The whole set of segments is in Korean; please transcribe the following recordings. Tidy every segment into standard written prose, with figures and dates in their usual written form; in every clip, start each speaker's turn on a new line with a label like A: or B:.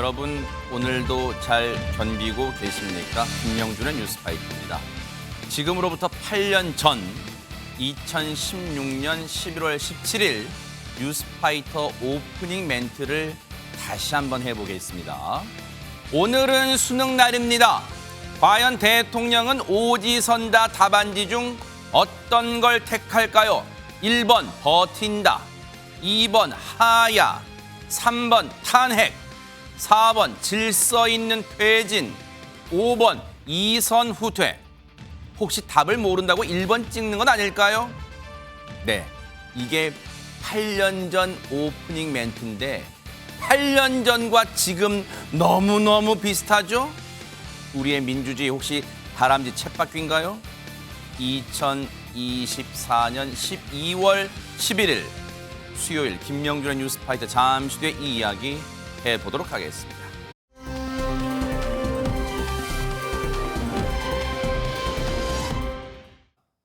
A: 여러분 오늘도 잘 견디고 계십니까? 김명준의 뉴스파이터입니다. 지금으로부터 8년 전 2016년 11월 17일 뉴스파이터 오프닝 멘트를 다시 한번 해보겠습니다. 오늘은 수능 날입니다. 과연 대통령은 오지선다 답안지 중 어떤 걸 택할까요? 1번 버틴다, 2번 하야, 3번 탄핵, 4번 질서 있는 퇴진, 5번 이선 후퇴. 혹시 답을 모른다고 1번 찍는 건 아닐까요? 네, 이게 8년 전 오프닝 멘트인데 8년 전과 지금 너무너무 비슷하죠? 우리의 민주주의 혹시 다람쥐 쳇바퀴인가요? 2024년 12월 11일 수요일 김명준의 뉴스파이터 잠시 뒤에 이 이야기 해보도록 하겠습니다.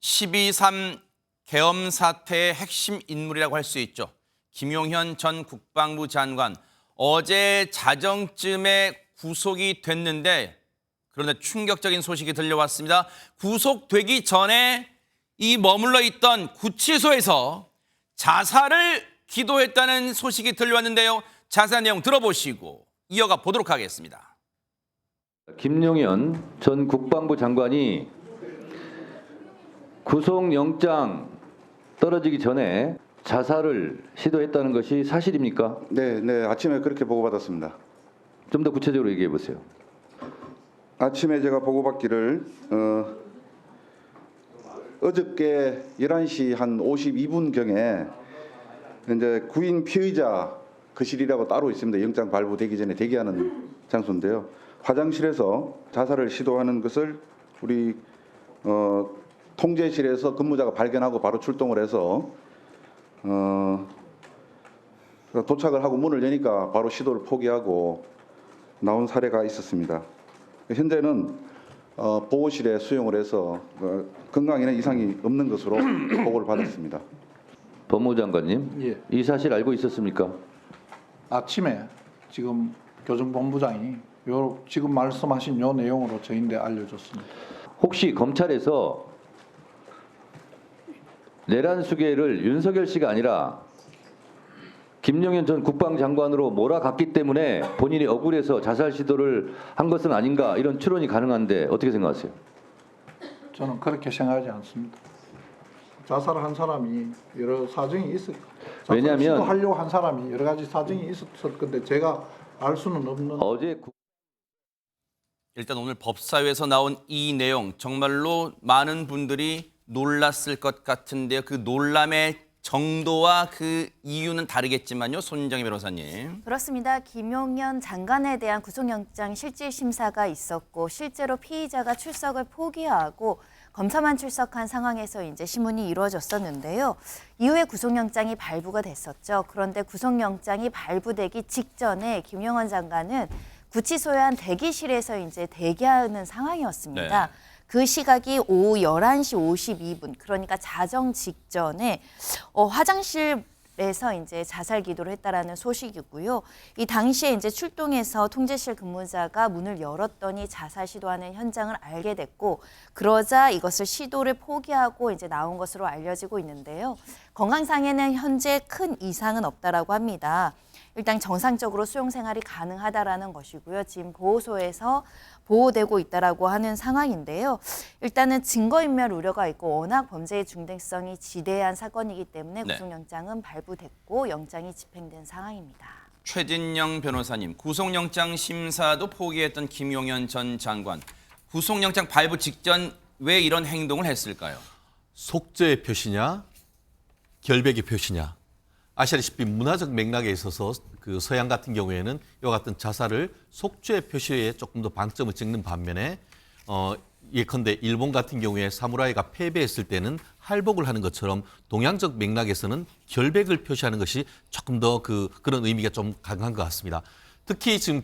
A: 12.3 계엄 사태의 핵심 인물이라고 할 수 있죠. 김용현 전 국방부 장관 어제 자정쯤에 구속이 됐는데 그런데 충격적인 소식이 들려왔습니다. 구속되기 전에 이 머물러 있던 구치소에서 자살을 기도했다는 소식이 들려왔는데요. 자세한 내용 들어보시고 이어가 보도록 하겠습니다.
B: 김용현 전 국방부 장관이 구속영장 떨어지기 전에 자살을 시도했다는 것이 사실입니까?
C: 네, 아침에 그렇게 보고받았습니다.
B: 좀 더 구체적으로 얘기해 보세요.
C: 아침에 제가 보고받기를 어저께 11시 한 52분경에 이제 구인 피의자 거실이라고 따로 있습니다. 영장 발부되기 전에 대기하는 장소인데요. 화장실에서 자살을 시도하는 것을 우리 통제실에서 근무자가 발견하고 바로 출동을 해서 도착을 하고 문을 여니까 바로 시도를 포기하고 나온 사례가 있었습니다. 현재는 보호실에 수용을 해서 건강에는 이상이 없는 것으로 보고를 받았습니다.
B: 법무부 장관님,
D: 예.
B: 이 사실 알고 있었습니까?
D: 아침에 지금 교정본부장이 지금 말씀하신 요 내용으로 저희한테 알려줬습니다.
B: 혹시 검찰에서 내란 수괴를 윤석열 씨가 아니라 김용현 전 국방장관으로 몰아갔기 때문에 본인이 억울해서 자살 시도를 한 것은 아닌가 이런 추론이 가능한데 어떻게 생각하세요?
D: 저는 그렇게 생각하지 않습니다. 자살을 한 사람이 여러 사정이 있을
B: 왜냐하면
D: 시도하려고 한 사람이 여러 가지 사정이 있었을 건데 제가 알 수는 없는.
B: 어제
A: 일단 오늘 법사위에서 나온 이 내용 정말로 많은 분들이 놀랐을 것 같은데요. 그 놀람의 정도와 그 이유는 다르겠지만요. 손정희 변호사님.
E: 그렇습니다. 김용현 장관에 대한 구속영장 실질심사가 있었고 실제로 피의자가 출석을 포기하고 검사만 출석한 상황에서 이제 심문이 이루어졌었는데요. 이후에 구속영장이 발부가 됐었죠. 그런데 구속영장이 발부되기 직전에 김용현 장관은 구치소의 한 대기실에서 이제 대기하는 상황이었습니다.
A: 네.
E: 그 시각이 오후 11시 52분, 그러니까 자정 직전에 화장실에서 이제 자살 기도를 했다라는 소식이고요. 이 당시에 이제 출동해서 통제실 근무자가 문을 열었더니 자살 시도하는 현장을 알게 됐고, 그러자 이것을 시도를 포기하고 이제 나온 것으로 알려지고 있는데요. 건강상에는 현재 큰 이상은 없다라고 합니다. 일단 정상적으로 수용 생활이 가능하다라는 것이고요. 지금 보호소에서 보호되고 있다라고 하는 상황인데요. 일단은 증거인멸 우려가 있고 워낙 범죄의 중대성이 지대한 사건이기 때문에
A: 네.
E: 구속영장은 발부됐고 영장이 집행된 상황입니다.
A: 최진영 변호사님, 구속영장 심사도 포기했던 김용현 전 장관. 구속영장 발부 직전 왜 이런 행동을 했을까요?
F: 속죄의 표시냐, 결백의 표시냐. 아시다시피 문화적 맥락에 있어서 그 서양 같은 경우에는 이와 같은 자살을 속죄의 표시에 조금 더 방점을 찍는 반면에 예컨대 일본 같은 경우에 사무라이가 패배했을 때는 할복을 하는 것처럼 동양적 맥락에서는 결백을 표시하는 것이 조금 더 그런 의미가 좀 강한 것 같습니다. 특히 지금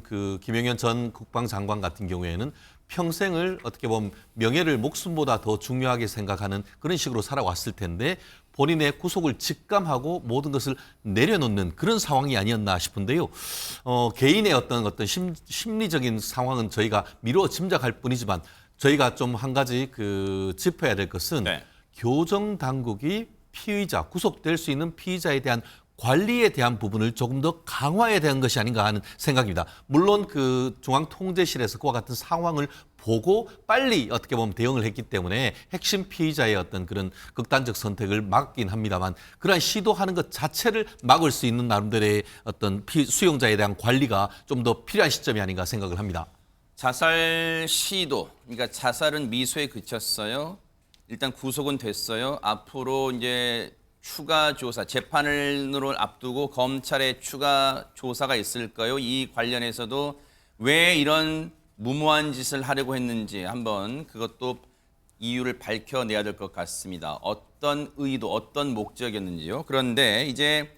F: 그 김용현 전 국방장관 같은 경우에는 평생을 어떻게 보면 명예를 목숨보다 더 중요하게 생각하는 그런 식으로 살아왔을 텐데 본인의 구속을 직감하고 모든 것을 내려놓는 그런 상황이 아니었나 싶은데요. 개인의 어떤 심리적인 상황은 저희가 미루어 짐작할 뿐이지만 저희가 좀 한 가지 짚어야 될 것은
A: 네.
F: 교정 당국이 피의자, 구속될 수 있는 피의자에 대한 관리에 대한 부분을 조금 더 강화해야 되는 것이 아닌가 하는 생각입니다. 물론 중앙통제실에서 그와 같은 상황을 보고 빨리 어떻게 보면 대응을 했기 때문에 핵심 피의자의 어떤 그런 극단적 선택을 막긴 합니다만 그러한 시도하는 것 자체를 막을 수 있는 나름대로의 어떤 수용자에 대한 관리가 좀 더 필요한 시점이 아닌가 생각을 합니다.
A: 자살 시도, 그러니까 자살은 미소에 그쳤어요. 일단 구속은 됐어요. 앞으로 이제 추가 조사, 재판을 앞두고 검찰의 추가 조사가 있을까요? 이 관련해서도 왜 이런 무모한 짓을 하려고 했는지 한번 그것도 이유를 밝혀내야 될 것 같습니다. 어떤 의도, 어떤 목적이었는지요. 그런데 이제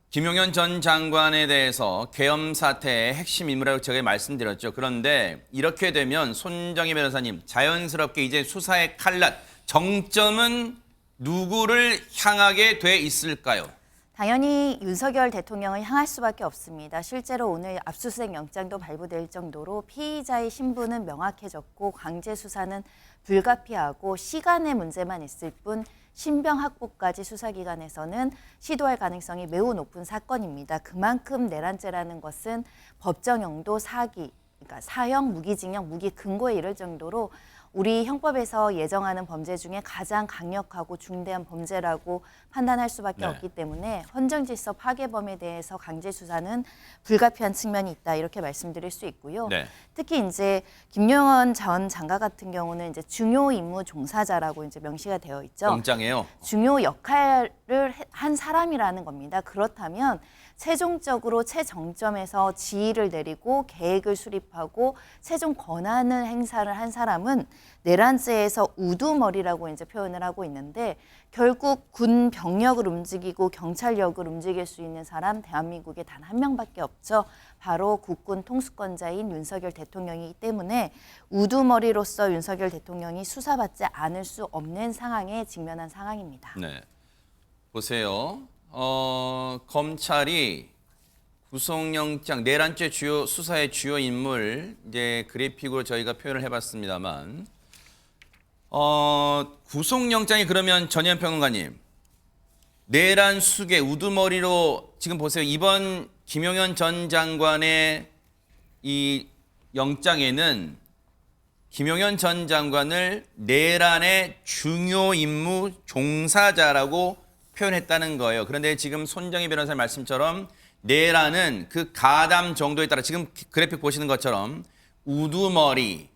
A: 김용현 전 장관에 대해서 계엄 사태의 핵심 인물이라고 제가 말씀드렸죠. 그런데 이렇게 되면 손정희 변호사님, 자연스럽게 이제 수사의 칼날, 정점은 누구를 향하게 돼 있을까요?
E: 당연히 윤석열 대통령을 향할 수밖에 없습니다. 실제로 오늘 압수수색 영장도 발부될 정도로 피의자의 신분은 명확해졌고 강제 수사는 불가피하고 시간의 문제만 있을 뿐 신병 확보까지 수사기관에서는 시도할 가능성이 매우 높은 사건입니다. 그만큼 내란죄라는 것은 법정형도 사기, 그러니까 사형, 무기징역, 무기금고에 이를 정도로 우리 형법에서 예정하는 범죄 중에 가장 강력하고 중대한 범죄라고 판단할 수밖에
A: 네.
E: 없기 때문에 헌정질서 파괴범에 대해서 강제 수사는 불가피한 측면이 있다 이렇게 말씀드릴 수 있고요.
A: 네.
E: 특히 이제 김용현 전 장관 같은 경우는 이제 중요 임무 종사자라고 이제 명시가 되어 있죠.
A: 영장이에요.
E: 중요 역할을 한 사람이라는 겁니다. 그렇다면 최종적으로 최정점에서 지휘를 내리고 계획을 수립하고 최종 권한을 행사를 한 사람은 내란죄에서 우두머리라고 이제 표현을 하고 있는데 결국 군 병력을 움직이고 경찰력을 움직일 수 있는 사람 대한민국에 단 한 명밖에 없죠. 바로 국군 통수권자인 윤석열 대통령이기 때문에 우두머리로서 윤석열 대통령이 수사받지 않을 수 없는 상황에 직면한 상황입니다.
A: 네. 보세요. 검찰이 구속영장, 내란죄 주요 수사의 주요 인물 이제 그래픽으로 저희가 표현을 해봤습니다만, 구속영장이 그러면 전현 평론가님, 내란 수계 우두머리로 지금 보세요. 이번 김용현 전 장관의 이 영장에는 김용현 전 장관을 내란의 중요 임무 종사자라고 표현했다는 거예요. 그런데 지금 손정희 변호사의 말씀처럼 내란은 그 가담 정도에 따라 지금 그래픽 보시는 것처럼 우두머리,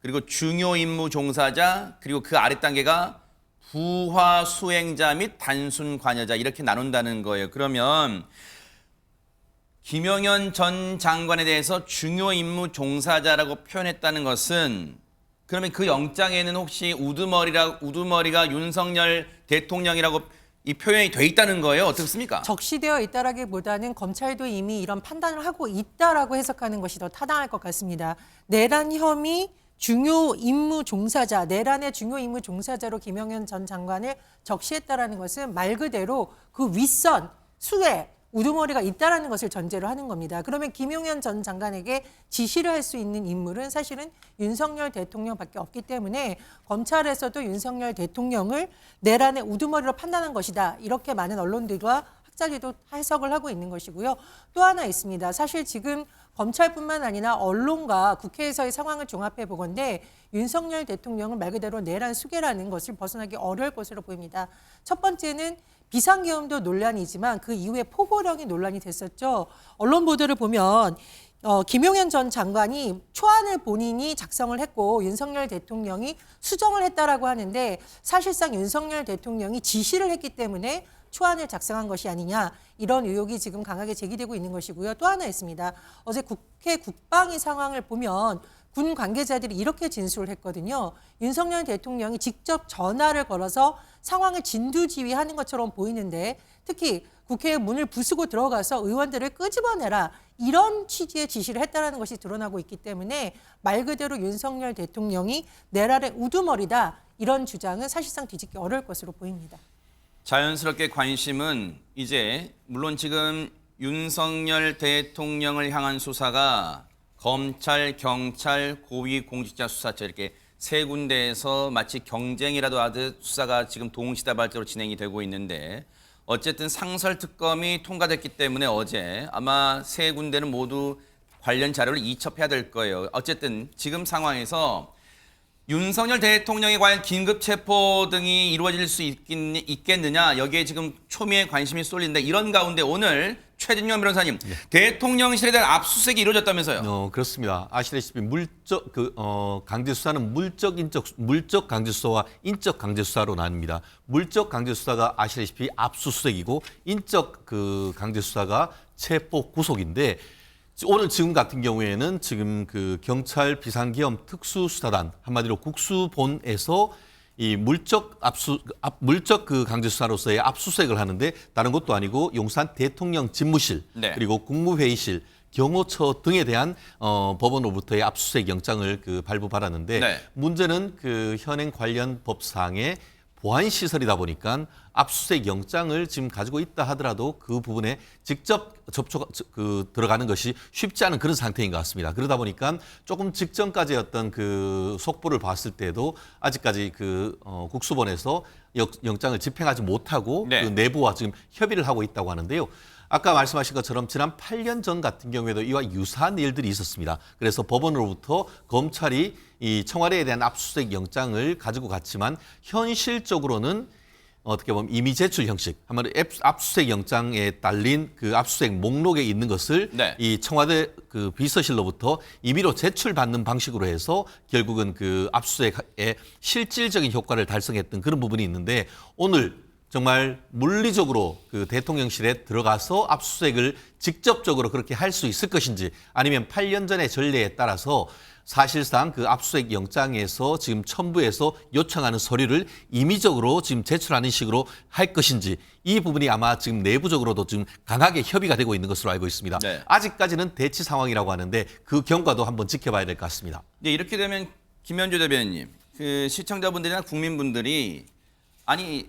A: 그리고 중요 임무 종사자, 그리고 그 아래 단계가 부하 수행자 및 단순 관여자 이렇게 나눈다는 거예요. 그러면 김용현 전 장관에 대해서 중요 임무 종사자라고 표현했다는 것은 그러면 그 영장에는 혹시 우두머리가 윤석열 대통령이라고 이 표현이 돼 있다는 거예요? 어떻습니까?
G: 적시되어 있다라기보다는 검찰도 이미 이런 판단을 하고 있다라고 해석하는 것이 더 타당할 것 같습니다. 내란 혐의 중요 임무 종사자, 내란의 중요 임무 종사자로 김용현 전 장관을 적시했다라는 것은 말 그대로 그 윗선, 수에 우두머리가 있다라는 것을 전제로 하는 겁니다. 그러면 김용현 전 장관에게 지시를 할 수 있는 인물은 사실은 윤석열 대통령밖에 없기 때문에 검찰에서도 윤석열 대통령을 내란의 우두머리로 판단한 것이다. 이렇게 많은 언론들과 학자들도 해석을 하고 있는 것이고요. 또 하나 있습니다. 사실 지금 검찰뿐만 아니라 언론과 국회에서의 상황을 종합해 보건대 윤석열 대통령은 말 그대로 내란 수계라는 것을 벗어나기 어려울 것으로 보입니다. 첫 번째는 비상계엄도 논란이지만 그 이후에 포고령이 논란이 됐었죠. 언론 보도를 보면 김용현 전 장관이 초안을 본인이 작성을 했고 윤석열 대통령이 수정을 했다라고 하는데 사실상 윤석열 대통령이 지시를 했기 때문에 초안을 작성한 것이 아니냐 이런 의혹이 지금 강하게 제기되고 있는 것이고요. 또 하나 있습니다. 어제 국회 국방위 상황을 보면 군 관계자들이 이렇게 진술을 했거든요. 윤석열 대통령이 직접 전화를 걸어서 상황을 진두지휘하는 것처럼 보이는데 특히 국회의 문을 부수고 들어가서 의원들을 끄집어내라 이런 취지의 지시를 했다는 것이 드러나고 있기 때문에 말 그대로 윤석열 대통령이 내란의 우두머리다 이런 주장은 사실상 뒤집기 어려울 것으로 보입니다.
A: 자연스럽게 관심은 이제 물론 지금 윤석열 대통령을 향한 수사가 검찰, 경찰, 고위공직자수사처 이렇게 세 군데에서 마치 경쟁이라도 하듯 수사가 지금 동시다발적으로 진행이 되고 있는데 어쨌든 상설특검이 통과됐기 때문에 어제 아마 세 군데는 모두 관련 자료를 이첩해야 될 거예요. 어쨌든 지금 상황에서 윤석열 대통령에 관한 긴급 체포 등이 이루어질 수 있겠느냐 여기에 지금 초미의 관심이 쏠린다. 이런 가운데 오늘 최진영 변호사님 대통령실에 대한 압수수색이 이루어졌다면서요?
F: 그렇습니다. 아시다시피 강제 수사는 물적 강제 수사와 인적 강제 수사로 나뉩니다. 물적 강제 수사가 아시다시피 압수수색이고 인적 강제 수사가 체포 구속인데 오늘 지금 같은 경우에는 지금 경찰 비상기업 특수수사단 한마디로 국수본에서 이 물적 강제 수사로서의 압수수색을 하는데 다른 것도 아니고 용산 대통령 집무실
A: 네.
F: 그리고 국무회의실 경호처 등에 대한 법원으로부터의 압수수색 영장을 발부받았는데
A: 네.
F: 문제는 현행 관련 법상의 보안 시설이다 보니까 압수수색 영장을 지금 가지고 있다 하더라도 그 부분에 직접 들어가는 것이 쉽지 않은 그런 상태인 것 같습니다. 그러다 보니까 조금 직전까지 어떤 속보를 봤을 때도 아직까지 국수본에서 영장을 집행하지 못하고
A: 네.
F: 내부와 지금 협의를 하고 있다고 하는데요. 아까 말씀하신 것처럼 지난 8년 전 같은 경우에도 이와 유사한 일들이 있었습니다. 그래서 법원으로부터 검찰이 이 청와대에 대한 압수수색 영장을 가지고 갔지만 현실적으로는 어떻게 보면 임의 제출 형식, 한마디로 압수수색 영장에 딸린 압수수색 목록에 있는 것을
A: 네.
F: 이 청와대 비서실로부터 임의로 제출받는 방식으로 해서 결국은 압수수색의 실질적인 효과를 달성했던 그런 부분이 있는데 오늘 정말 물리적으로 대통령실에 들어가서 압수수색을 직접적으로 그렇게 할 수 있을 것인지 아니면 8년 전의 전례에 따라서 사실상 압수수색 영장에서 지금 첨부해서 요청하는 서류를 임의적으로 지금 제출하는 식으로 할 것인지 이 부분이 아마 지금 내부적으로도 지금 강하게 협의가 되고 있는 것으로 알고 있습니다.
A: 네.
F: 아직까지는 대치 상황이라고 하는데 그 경과도 한번 지켜봐야 될 것 같습니다.
A: 네, 이렇게 되면 김현주 대변인님, 시청자분들이나 국민분들이 아니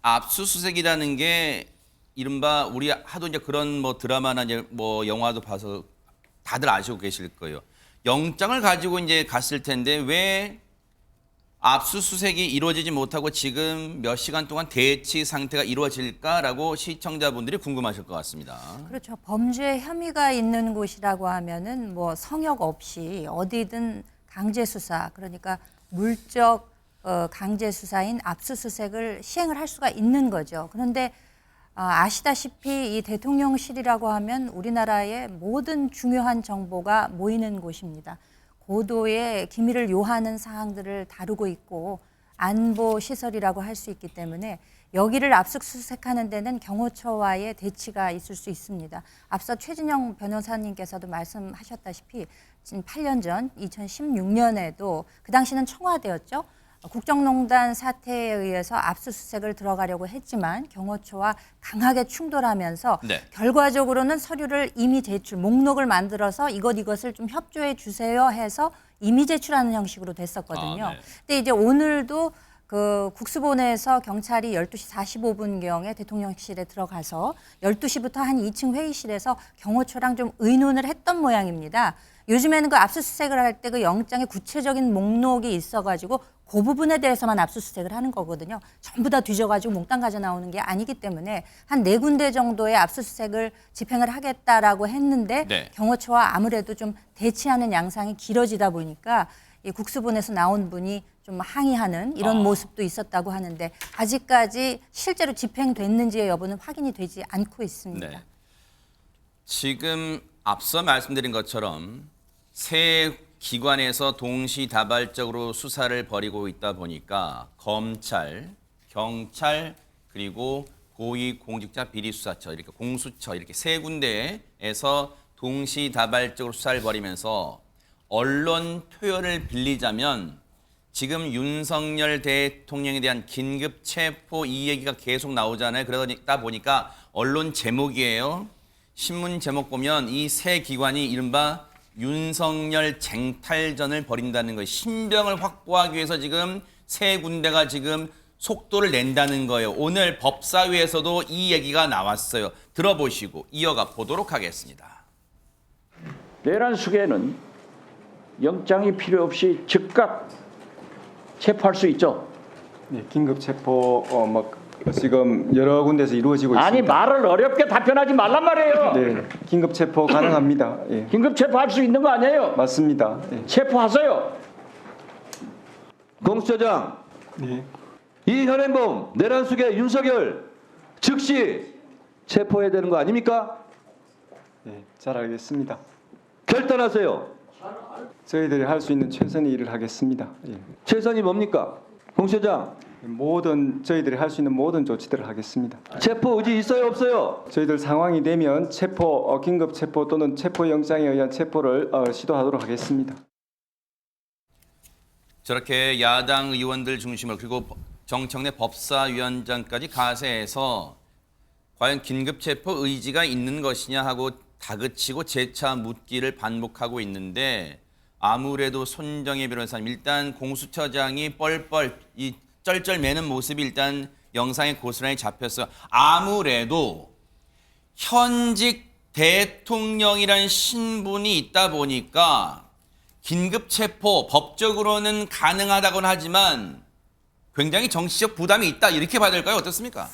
A: 압수수색이라는 게 이른바 우리 하도 이제 그런 드라마나 영화도 봐서 다들 아시고 계실 거예요. 영장을 가지고 이제 갔을 텐데 왜 압수수색이 이루어지지 못하고 지금 몇 시간 동안 대치 상태가 이루어질까라고 시청자분들이 궁금하실 것 같습니다.
H: 그렇죠. 범죄 혐의가 있는 곳이라고 하면은 성역 없이 어디든 강제 수사, 그러니까 물적 강제 수사인 압수수색을 시행을 할 수가 있는 거죠. 그런데 아시다시피 이 대통령실이라고 하면 우리나라의 모든 중요한 정보가 모이는 곳입니다. 고도의 기밀을 요하는 사항들을 다루고 있고 안보 시설이라고 할 수 있기 때문에 여기를 압수수색하는 데는 경호처와의 대치가 있을 수 있습니다. 앞서 최진영 변호사님께서도 말씀하셨다시피 지금 8년 전 2016년에도 그 당시는 청와대였죠. 국정농단 사태에 의해서 압수수색을 들어가려고 했지만 경호처와 강하게 충돌하면서
A: 네.
H: 결과적으로는 서류를 이미 제출, 목록을 만들어서 이것을 좀 협조해 주세요 해서 이미 제출하는 형식으로 됐었거든요.
A: 네.
H: 근데 이제 오늘도 국수본에서 경찰이 12시 45분경에 대통령실에 들어가서 12시부터 한 2층 회의실에서 경호처랑 좀 의논을 했던 모양입니다. 요즘에는 압수수색을 할 때 영장에 구체적인 목록이 있어가지고 그 부분에 대해서만 압수수색을 하는 거거든요. 전부 다 뒤져가지고 몽땅 가져 나오는 게 아니기 때문에 한 4군데 정도의 압수수색을 집행을 하겠다라고 했는데
A: 네.
H: 경호처와 아무래도 좀 대치하는 양상이 길어지다 보니까 이 국수본에서 나온 분이 좀 항의하는 이런 모습도 있었다고 하는데 아직까지 실제로 집행됐는지의 여부는 확인이 되지 않고 있습니다.
A: 네. 지금 앞서 말씀드린 것처럼 세 기관에서 동시다발적으로 수사를 벌이고 있다 보니까 검찰, 경찰 그리고 고위공직자 비리수사처 이렇게 공수처 이렇게 세 군데에서 동시다발적으로 수사를 벌이면서 언론 표현을 빌리자면 지금 윤석열 대통령에 대한 긴급 체포 이 얘기가 계속 나오잖아요. 그러다 보니까 언론 제목이에요. 신문 제목 보면 이 세 기관이 이른바 윤석열 쟁탈전을 벌인다는 거예요. 신병을 확보하기 위해서 지금 세 군데가 지금 속도를 낸다는 거예요. 오늘 법사위에서도 이 얘기가 나왔어요. 들어보시고 이어가 보도록 하겠습니다.
I: 내란 수계는 영장이 필요 없이 즉각 체포할 수 있죠.
J: 네, 긴급 체포 지금 여러 군데서 이루어지고
I: 아니
J: 있습니다.
I: 말을 어렵게 답변하지 말란 말이에요.
J: 네, 긴급 체포 가능합니다. 예,
I: 긴급 체포할 수 있는 거 아니에요?
J: 맞습니다. 예.
I: 체포하세요.
B: 공수처장,
J: 네,
B: 이 현행범 내란 수계 윤석열 즉시 체포해야 되는 거 아닙니까?
J: 네, 잘 알겠습니다.
B: 결단하세요.
J: 저희들이 할 수 있는 최선의 일을 하겠습니다. 예.
B: 최선이 뭡니까? 공수처장,
J: 저희들이 할 수 있는 모든 조치들을 하겠습니다.
B: 체포 의지 있어요 없어요?
J: 저희들 상황이 되면 긴급 체포 또는 체포 영장에 의한 체포를 시도하도록 하겠습니다.
A: 저렇게 야당 의원들 중심으로 그리고 정청래 법사위원장까지 가세해서 과연 긴급체포 의지가 있는 것이냐 하고 다그치고 재차 묻기를 반복하고 있는데 아무래도 손정혜 변호사님 일단 공수처장이 뻘뻘 이 쩔쩔매는 모습이 일단 영상에 고스란히 잡혔어요. 아무래도 현직 대통령이란 신분이 있다 보니까 긴급체포 법적으로는 가능하다고는 하지만 굉장히 정치적 부담이 있다 이렇게 봐야 될까요? 어떻습니까?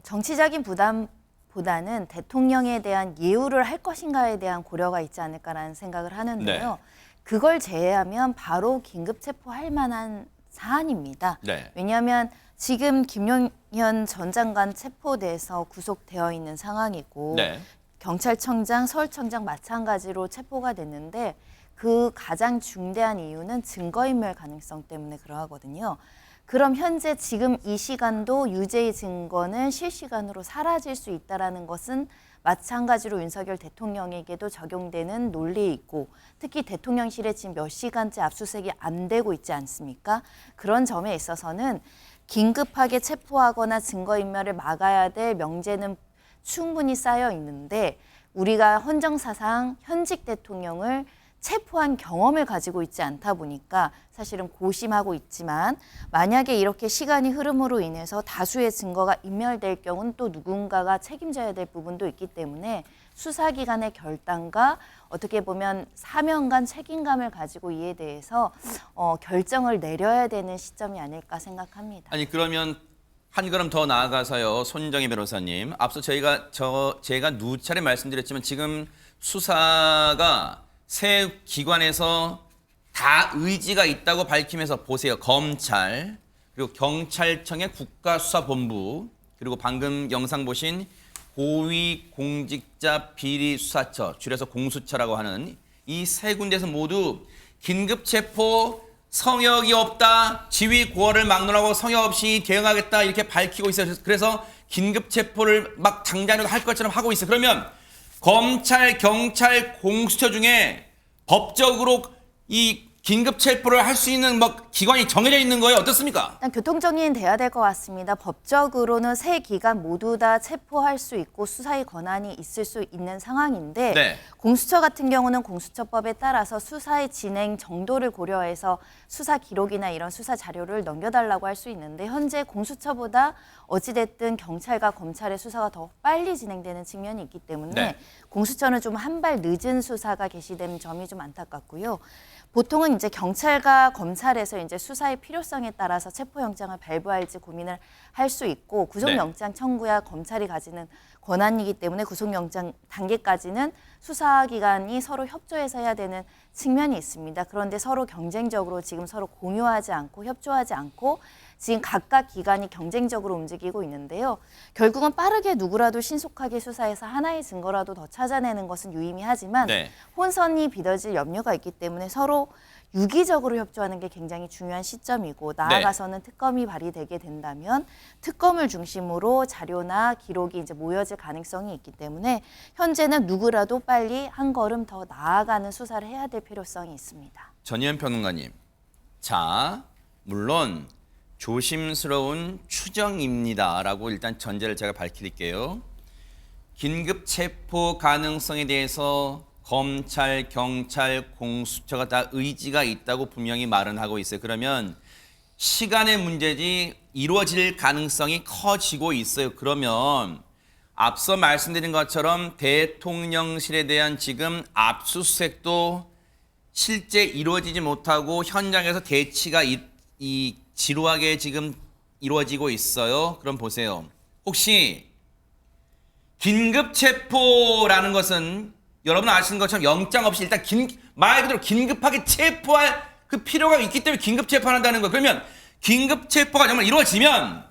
E: 정치적인 부담보다는 대통령에 대한 예우를 할 것인가에 대한 고려가 있지 않을까라는 생각을 하는데요.
A: 네.
E: 그걸 제외하면 바로 긴급 체포할 만한 사안입니다.
A: 네.
E: 왜냐하면 지금 김용현 전 장관 체포돼서 구속되어 있는 상황이고
A: 네.
E: 경찰청장, 서울청장 마찬가지로 체포가 됐는데 그 가장 중대한 이유는 증거인멸 가능성 때문에 그러하거든요. 그럼 현재 지금 이 시간도 유죄의 증거는 실시간으로 사라질 수 있다는 것은 마찬가지로 윤석열 대통령에게도 적용되는 논리이고 특히 대통령실에 지금 몇 시간째 압수수색이 안 되고 있지 않습니까? 그런 점에 있어서는 긴급하게 체포하거나 증거인멸을 막아야 될 명제는 충분히 쌓여 있는데 우리가 헌정사상 현직 대통령을 체포한 경험을 가지고 있지 않다 보니까 사실은 고심하고 있지만 만약에 이렇게 시간이 흐름으로 인해서 다수의 증거가 인멸될 경우는 또 누군가가 책임져야 될 부분도 있기 때문에 수사기관의 결단과 어떻게 보면 사명감, 책임감을 가지고 이에 대해서 결정을 내려야 되는 시점이 아닐까 생각합니다.
A: 아니 그러면 한 걸음 더 나아가서요. 손정혜 변호사님. 앞서 제가 누차례 말씀드렸지만 지금 수사가 새 기관에서 다 의지가 있다고 밝히면서 보세요. 검찰, 그리고 경찰청의 국가수사본부, 그리고 방금 영상 보신 고위공직자비리수사처, 줄여서 공수처라고 하는 이 세 군데에서 모두 긴급체포 성역이 없다, 지휘고어를 막론하고 성역 없이 대응하겠다 이렇게 밝히고 있어요. 그래서 긴급체포를 막 당장이라도 할 것처럼 하고 있어요. 그러면 검찰, 경찰, 공수처 중에 법적으로 이 긴급 체포를 할 수 있는 기관이 정해져 있는 거예요. 어떻습니까?
E: 일단 교통정리는 돼야 될 것 같습니다. 법적으로는 세 기관 모두 다 체포할 수 있고 수사의 권한이 있을 수 있는 상황인데
A: 네.
E: 공수처 같은 경우는 공수처법에 따라서 수사의 진행 정도를 고려해서 수사 기록이나 이런 수사 자료를 넘겨달라고 할 수 있는데 현재 공수처보다 어찌됐든 경찰과 검찰의 수사가 더 빨리 진행되는 측면이 있기 때문에
A: 네.
E: 공수처는 좀 한 발 늦은 수사가 개시된 점이 좀 안타깝고요. 보통은 이제 경찰과 검찰에서 이제 수사의 필요성에 따라서 체포영장을 발부할지 고민을 할 수 있고 구속영장 청구야 검찰이 가지는 권한이기 때문에 구속영장 단계까지는 수사기관이 서로 협조해서 해야 되는 측면이 있습니다. 그런데 서로 경쟁적으로 지금 서로 공유하지 않고 협조하지 않고 지금 각각 기관이 경쟁적으로 움직이고 있는데요. 결국은 빠르게 누구라도 신속하게 수사해서 하나의 증거라도 더 찾아내는 것은 유의미하지만
A: 네.
E: 혼선이 빚어질 염려가 있기 때문에 서로 유기적으로 협조하는 게 굉장히 중요한 시점이고 나아가서는 특검이 발의되게 된다면 특검을 중심으로 자료나 기록이 이제 모여질 가능성이 있기 때문에 현재는 누구라도 빨리 한 걸음 더 나아가는 수사를 해야 될 필요성이 있습니다.
A: 전희연 평론가님. 자, 물론 조심스러운 추정입니다라고 일단 전제를 제가 밝힐게요. 긴급 체포 가능성에 대해서 검찰, 경찰, 공수처가 다 의지가 있다고 분명히 말은 하고 있어요. 그러면 시간의 문제지 이루어질 가능성이 커지고 있어요. 그러면 앞서 말씀드린 것처럼 대통령실에 대한 지금 압수수색도 실제 이루어지지 못하고 현장에서 대치가 이 지루하게 지금 이루어지고 있어요. 그럼 보세요. 혹시 긴급체포라는 것은 여러분 아시는 것처럼 영장 없이 일단 말 그대로 긴급하게 체포할 그 필요가 있기 때문에 긴급체포한다는 거예요. 그러면 긴급체포가 정말 이루어지면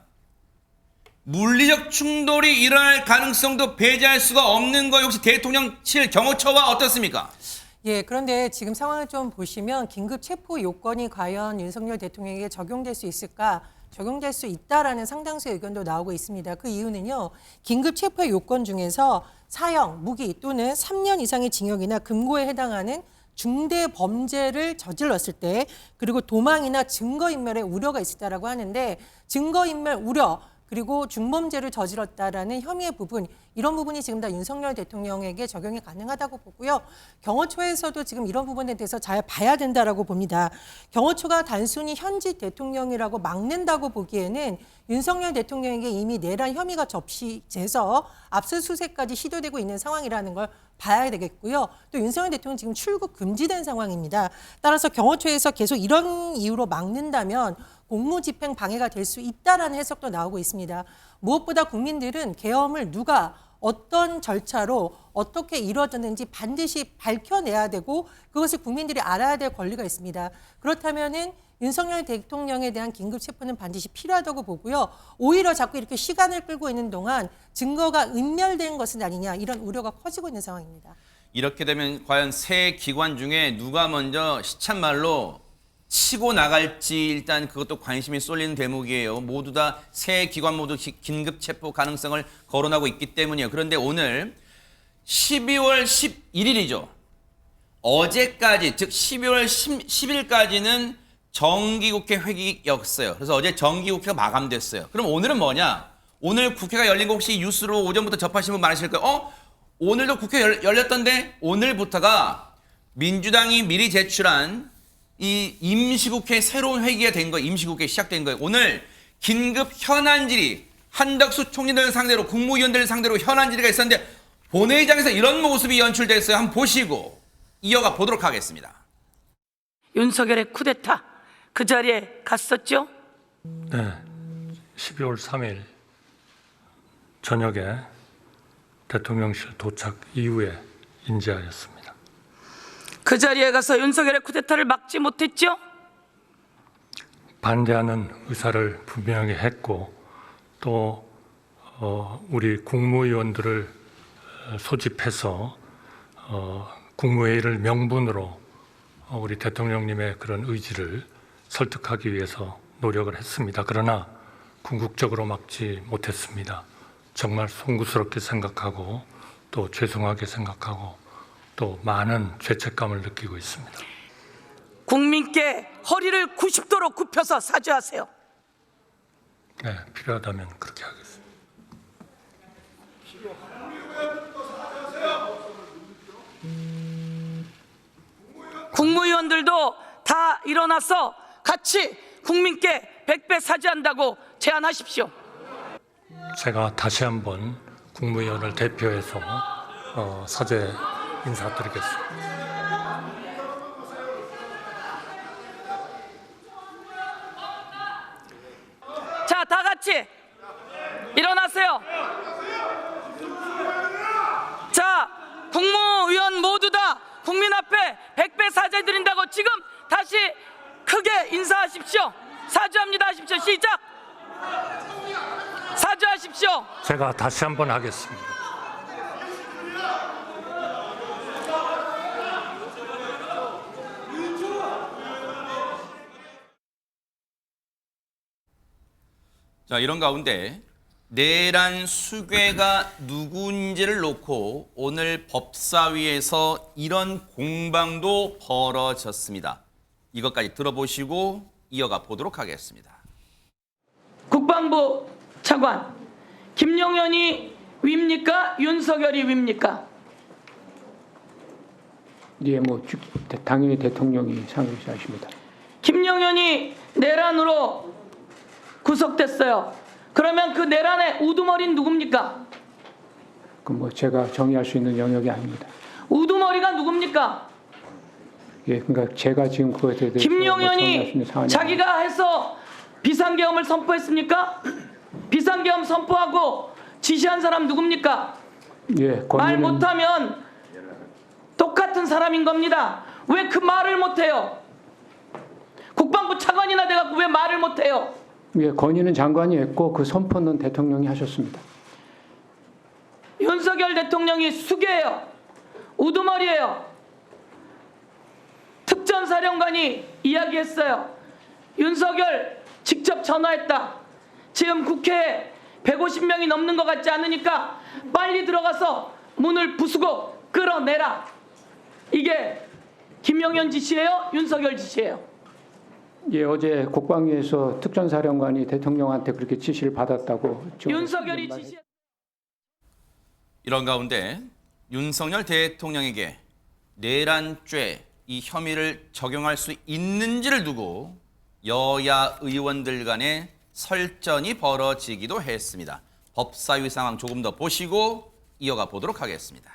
A: 물리적 충돌이 일어날 가능성도 배제할 수가 없는 거예요. 혹시 대통령실 경호처와 어떻습니까?
G: 예, 그런데 지금 상황을 좀 보시면 긴급 체포 요건이 과연 윤석열 대통령에게 적용될 수 있을까? 적용될 수 있다라는 상당수의 의견도 나오고 있습니다. 그 이유는요, 긴급 체포의 요건 중에서 사형, 무기 또는 3년 이상의 징역이나 금고에 해당하는 중대 범죄를 저질렀을 때, 그리고 도망이나 증거인멸의 우려가 있었다라고 하는데, 증거인멸 우려 그리고 중범죄를 저질렀다라는 혐의의 부분, 이런 부분이 지금 다 윤석열 대통령에게 적용이 가능하다고 보고요. 경호처에서도 지금 이런 부분에 대해서 잘 봐야 된다라고 봅니다. 경호처가 단순히 현직 대통령이라고 막는다고 보기에는 윤석열 대통령에게 이미 내란 혐의가 접시돼서 압수수색까지 시도되고 있는 상황이라는 걸 봐야 되겠고요. 또 윤석열 대통령 지금 출국 금지된 상황입니다. 따라서 경호처에서 계속 이런 이유로 막는다면 공무집행 방해가 될 수 있다라는 해석도 나오고 있습니다. 무엇보다 국민들은 계엄을 누가 어떤 절차로 어떻게 이루어졌는지 반드시 밝혀내야 되고 그것을 국민들이 알아야 될 권리가 있습니다. 그렇다면은 윤석열 대통령에 대한 긴급 체포는 반드시 필요하다고 보고요. 오히려 자꾸 이렇게 시간을 끌고 있는 동안 증거가 은멸된 것은 아니냐, 이런 우려가 커지고 있는 상황입니다.
A: 이렇게 되면 과연 세 기관 중에 누가 먼저 시참말로 치고 나갈지 일단 그것도 관심이 쏠리는 대목이에요. 모두 다 세 기관 모두 긴급 체포 가능성을 거론하고 있기 때문이에요. 그런데 오늘 12월 11일이죠. 어제까지, 즉 12월 10일까지는 정기국회 회기였어요. 그래서 어제 정기국회가 마감됐어요. 그럼 오늘은 뭐냐? 오늘 국회가 열린 거 혹시 뉴스로 오전부터 접하신 분 많으실 거예요. 오늘도 국회 열렸던데? 오늘부터가 민주당이 미리 제출한 이 임시국회 새로운 회기가 된 거예요. 임시국회 시작된 거예요. 오늘 긴급 현안 질의, 한덕수 총리를 상대로 국무위원들을 상대로 현안 질의가 있었는데 본회의장에서 이런 모습이 연출됐어요. 한번 보시고 이어가 보도록 하겠습니다.
K: 윤석열의 쿠데타 그 자리에 갔었죠?
L: 네, 12월 3일 저녁에 대통령실 도착 이후에 인지하였습니다.
K: 그 자리에 가서 윤석열의 쿠데타를 막지 못했죠?
L: 반대하는 의사를 분명하게 했고 또 우리 국무위원들을 소집해서 국무회의를 명분으로 우리 대통령님의 그런 의지를 설득하기 위해서 노력을 했습니다. 그러나 궁극적으로 막지 못했습니다. 정말 송구스럽게 생각하고 또 죄송하게 생각하고 또 많은 죄책감을 느끼고 있습니다.
K: 국민께 허리를 90도로 굽혀서 사죄하세요.
L: 네, 필요하다면 그렇게 하겠습니다.
K: 국무위원들도 다 일어나서 같이 국민께 100배 사죄한다고 제안하십시오.
L: 제가 다시 한번 국무위원을 대표해서 사죄 인사드리겠습니다.
K: 자, 다 같이 일어나세요. 자, 국무위원 모두 다 국민 앞에 100배 사죄드린다고 지금 다시 크게 인사하십시오. 사죄합니다 하십시오. 시작. 사죄하십시오.
L: 제가 다시 한번 하겠습니다.
A: 자, 이런 가운데 내란 수괴가 누구인지를 놓고 오늘 법사위에서 이런 공방도 벌어졌습니다. 이것까지 들어보시고 이어가 보도록 하겠습니다.
K: 국방부 차관 김용현이 위입니까? 윤석열이 위입니까?
I: 예, 당연히 대통령이 상임시하십니다.
K: 김용현이 내란으로 구속됐어요. 그러면 그 내란의 우두머리는 누굽니까?
J: 그 뭐 제가 정의할 수 있는 영역이 아닙니다.
K: 우두머리가 누굽니까?
J: 예, 그러니까 제가 지금 그거에 대해서
K: 김용현이 자기가 해서 비상계엄을 선포했습니까? 비상계엄 선포하고 지시한 사람 누굽니까?
J: 예,
K: 말 못하면 똑같은 사람인 겁니다. 왜 그 말을 못해요? 국방부 차관이나 돼갖고 왜 말을 못해요?
J: 예, 건의는 장관이 했고 그 선포는 대통령이 하셨습니다.
K: 윤석열 대통령이 수괴예요. 우두머리예요. 특전사령관이 이야기했어요. 윤석열 직접 전화했다. 지금 국회에 150명이 넘는 것 같지 않으니까 빨리 들어가서 문을 부수고 끌어내라. 이게 김용현 지시예요? 윤석열 지시예요?
J: 예, 어제 국방위에서 특전사령관이 대통령한테 그렇게 지시를 받았다고.
K: 윤석열이 지시.
A: 이런 가운데 윤석열 대통령에게 내란죄 이 혐의를 적용할 수 있는지를 두고 여야 의원들 간의 설전이 벌어지기도 했습니다. 법사위 상황 조금 더 보시고 이어가 보도록 하겠습니다.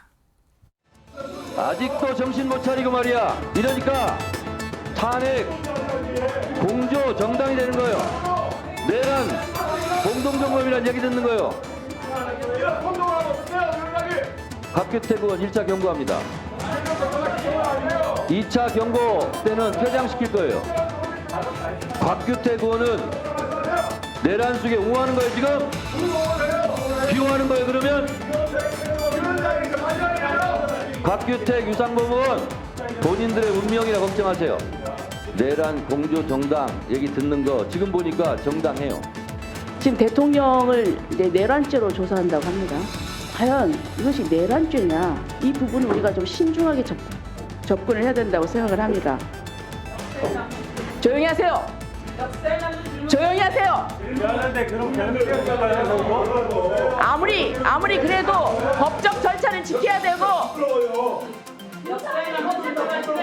B: 아직도 정신 못 차리고 말이야. 이러니까 탄핵 공조 정당이 되는 거예요. 내란 공동정범이라는 얘기 듣는 거예요. 박규택 의원 1차 경고합니다. 2차 경고 때는 퇴장시킬 거예요. 박규택 의원은 내란 속에 옹호하는 거예요 지금? 비호하는 거예요 그러면? 박규택, 유상범 의원 본인들의 운명이라 걱정하세요. 내란 공조 정당 얘기 듣는 거 지금 보니까 정당해요.
M: 지금 대통령을 내란죄로 조사한다고 합니다. 과연 이것이 내란죄냐? 이 부분은 우리가 좀 신중하게 접근을 해야 된다고 생각을 합니다. 조용히 하세요. 조용히 하세요. 아무리 그래도 법적 절차를 지켜야 되고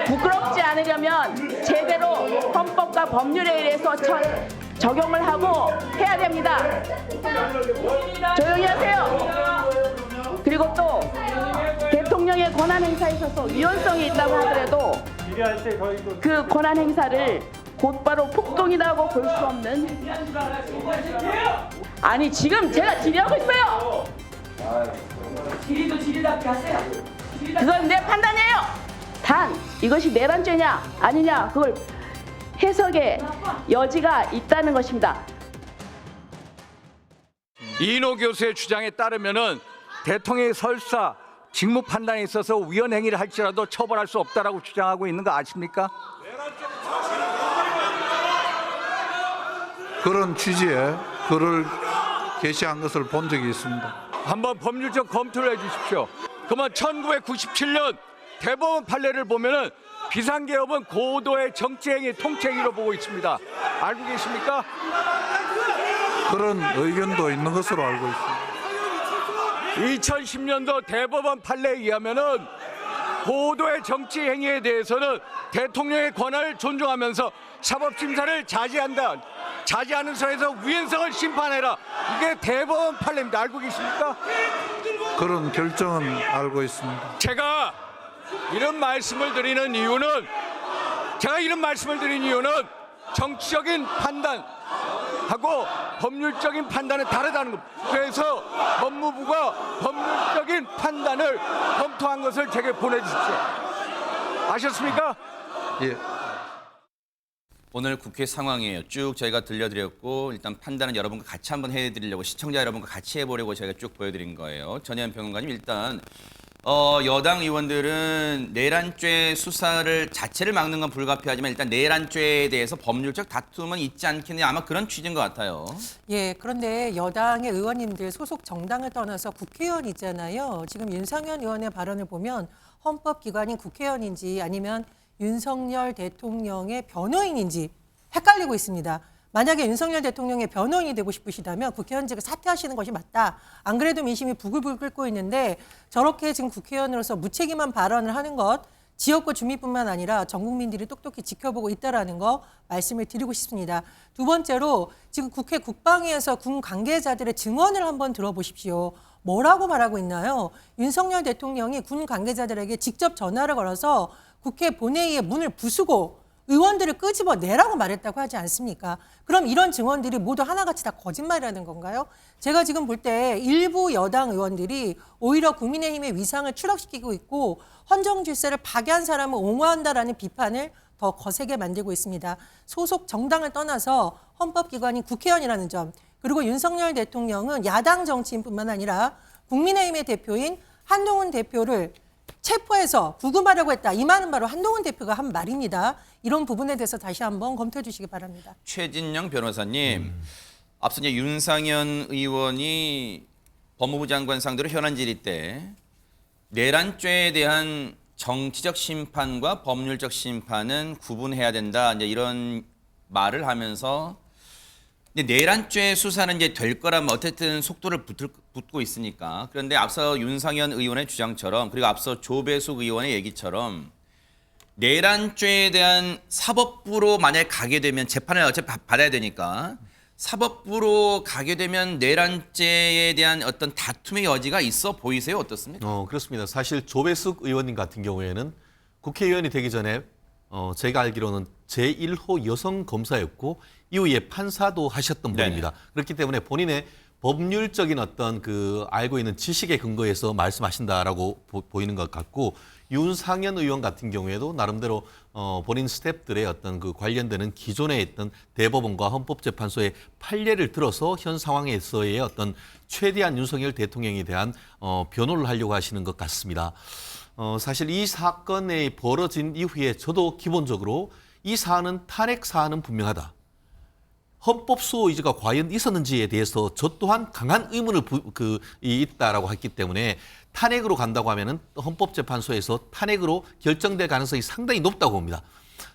M: 부끄럽지 않으려면 제대로 헌법과 법률에 의해서 적용을 하고 해야 됩니다. 조용히 하세요. 그리고 또 대통령의 권한 행사에 있어서 위헌성이 있다고 하더라도 그 권한 행사를 곧바로 폭동이라고 볼 수 없는. 아니 지금 제가 질의하고 있어요.
K: 질의도 질의답게 하세요.
M: 그건 내 판단이에요. 단 이것이 내란죄냐 아니냐 그걸 해석의 여지가 있다는 것입니다.
N: 이인호 교수의 주장에 따르면은 대통령이 설사 직무 판단에 있어서 위헌 행위를 할지라도 처벌할 수 없다라고 주장하고 있는 거 아십니까?
D: 그런 취지의 글을 게시한 것을 본 적이 있습니다.
N: 한번 법률적 검토를 해주십시오. 그러면 1997년 대법원 판례를 보면은 비상계엄은 고도의 정치행위 통치행위로 보고 있습니다. 알고 계십니까?
D: 그런 의견도 있는 것으로 알고 있습니다.
N: 2010년도 대법원 판례에 의하면은 고도의 정치 행위에 대해서는 대통령의 권한을 존중하면서 사법심사를 자제하는 선에서 위헌성을 심판해라. 이게 대법원 판례입니다. 알고 계십니까?
D: 그런 결정은 알고 있습니다.
N: 제가 이런 말씀을 드리는 이유는 정치적인 판단하고 법률적인 판단은 다르다는 겁니다. 그래서 법무부가 법률적인 판단을 검토한 것을 제게 보내주십시오. 아셨습니까?
D: 예.
A: 오늘 국회 상황이에요. 쭉 저희가 들려드렸고 일단 판단은 여러분과 같이 한번 해드리려고 시청자 여러분과 같이 해보려고 저희가 쭉 보여드린 거예요. 전혜연 평론가님 일단 여당 의원들은 내란죄 수사를 자체를 막는 건 불가피하지만 일단 내란죄에 대해서 법률적 다툼은 있지 않겠느냐 아마 그런 취지인 것 같아요.
G: 예, 그런데 여당의 의원님들 소속 정당을 떠나서 국회의원 있잖아요. 지금 윤상현 의원의 발언을 보면 헌법기관인 국회의원인지 아니면 윤석열 대통령의 변호인인지 헷갈리고 있습니다. 만약에 윤석열 대통령의 변호인이 되고 싶으시다면 국회의원직을 사퇴하시는 것이 맞다. 안 그래도 민심이 부글부글 끓고 있는데 저렇게 지금 국회의원으로서 무책임한 발언을 하는 것 지역구 주민뿐만 아니라 전 국민들이 똑똑히 지켜보고 있다라는 거 말씀을 드리고 싶습니다. 두 번째로 지금 국회 국방위에서 군 관계자들의 증언을 한번 들어보십시오. 뭐라고 말하고 있나요? 윤석열 대통령이 군 관계자들에게 직접 전화를 걸어서 국회 본회의의 문을 부수고 의원들을 끄집어내라고 말했다고 하지 않습니까? 그럼 이런 증언들이 모두 하나같이 다 거짓말이라는 건가요? 제가 지금 볼 때 일부 여당 의원들이 오히려 국민의힘의 위상을 추락시키고 있고 헌정 질서를 파괴한 사람을 옹호한다라는 비판을 더 거세게 만들고 있습니다. 소속 정당을 떠나서 헌법기관인 국회의원이라는 점, 그리고 윤석열 대통령은 야당 정치인뿐만 아니라 국민의힘의 대표인 한동훈 대표를 체포해서 구금하려고 했다. 이 말은 바로 한동훈 대표가 한 말입니다. 이런 부분에 대해서 다시 한번 검토해 주시기 바랍니다.
A: 최진영 변호사님, 앞서 이제 윤상현 의원이 법무부 장관 상대로 현안 질의 때 내란죄에 대한 정치적 심판과 법률적 심판은 구분해야 된다. 이제 이런 말을 하면서 내란죄 수사는 이제 될 거라면 어쨌든 속도를 붙고 있으니까. 그런데 앞서 윤상현 의원의 주장처럼, 그리고 앞서 조배숙 의원의 얘기처럼 내란죄에 대한 사법부로 만약에 가게 되면, 재판을 어차피 받아야 되니까 사법부로 가게 되면 내란죄에 대한 어떤 다툼의 여지가 있어 보이세요? 어떻습니까?
F: 그렇습니다. 사실 조배숙 의원님 같은 경우에는 국회의원이 되기 전에 제가 알기로는 제1호 여성 검사였고 이후에 판사도 하셨던 분입니다. 그렇기 때문에 본인의 법률적인 어떤 그 알고 있는 지식에 근거해서 말씀하신다라고 보이는 것 같고, 윤상현 의원 같은 경우에도 나름대로 본인 스태프들의 어떤 그 관련되는 기존에 있던 대법원과 헌법재판소의 판례를 들어서 현 상황에서의 어떤 최대한 윤석열 대통령에 대한 변호를 하려고 하시는 것 같습니다. 사실 이 사건이 벌어진 이후에 저도 기본적으로 이 사안은 탄핵 사안은 분명하다. 헌법 수호 의지가 과연 있었는지에 대해서 저 또한 강한 의문을 있다라고 했기 때문에 탄핵으로 간다고 하면은 헌법재판소에서 탄핵으로 결정될 가능성이 상당히 높다고 봅니다.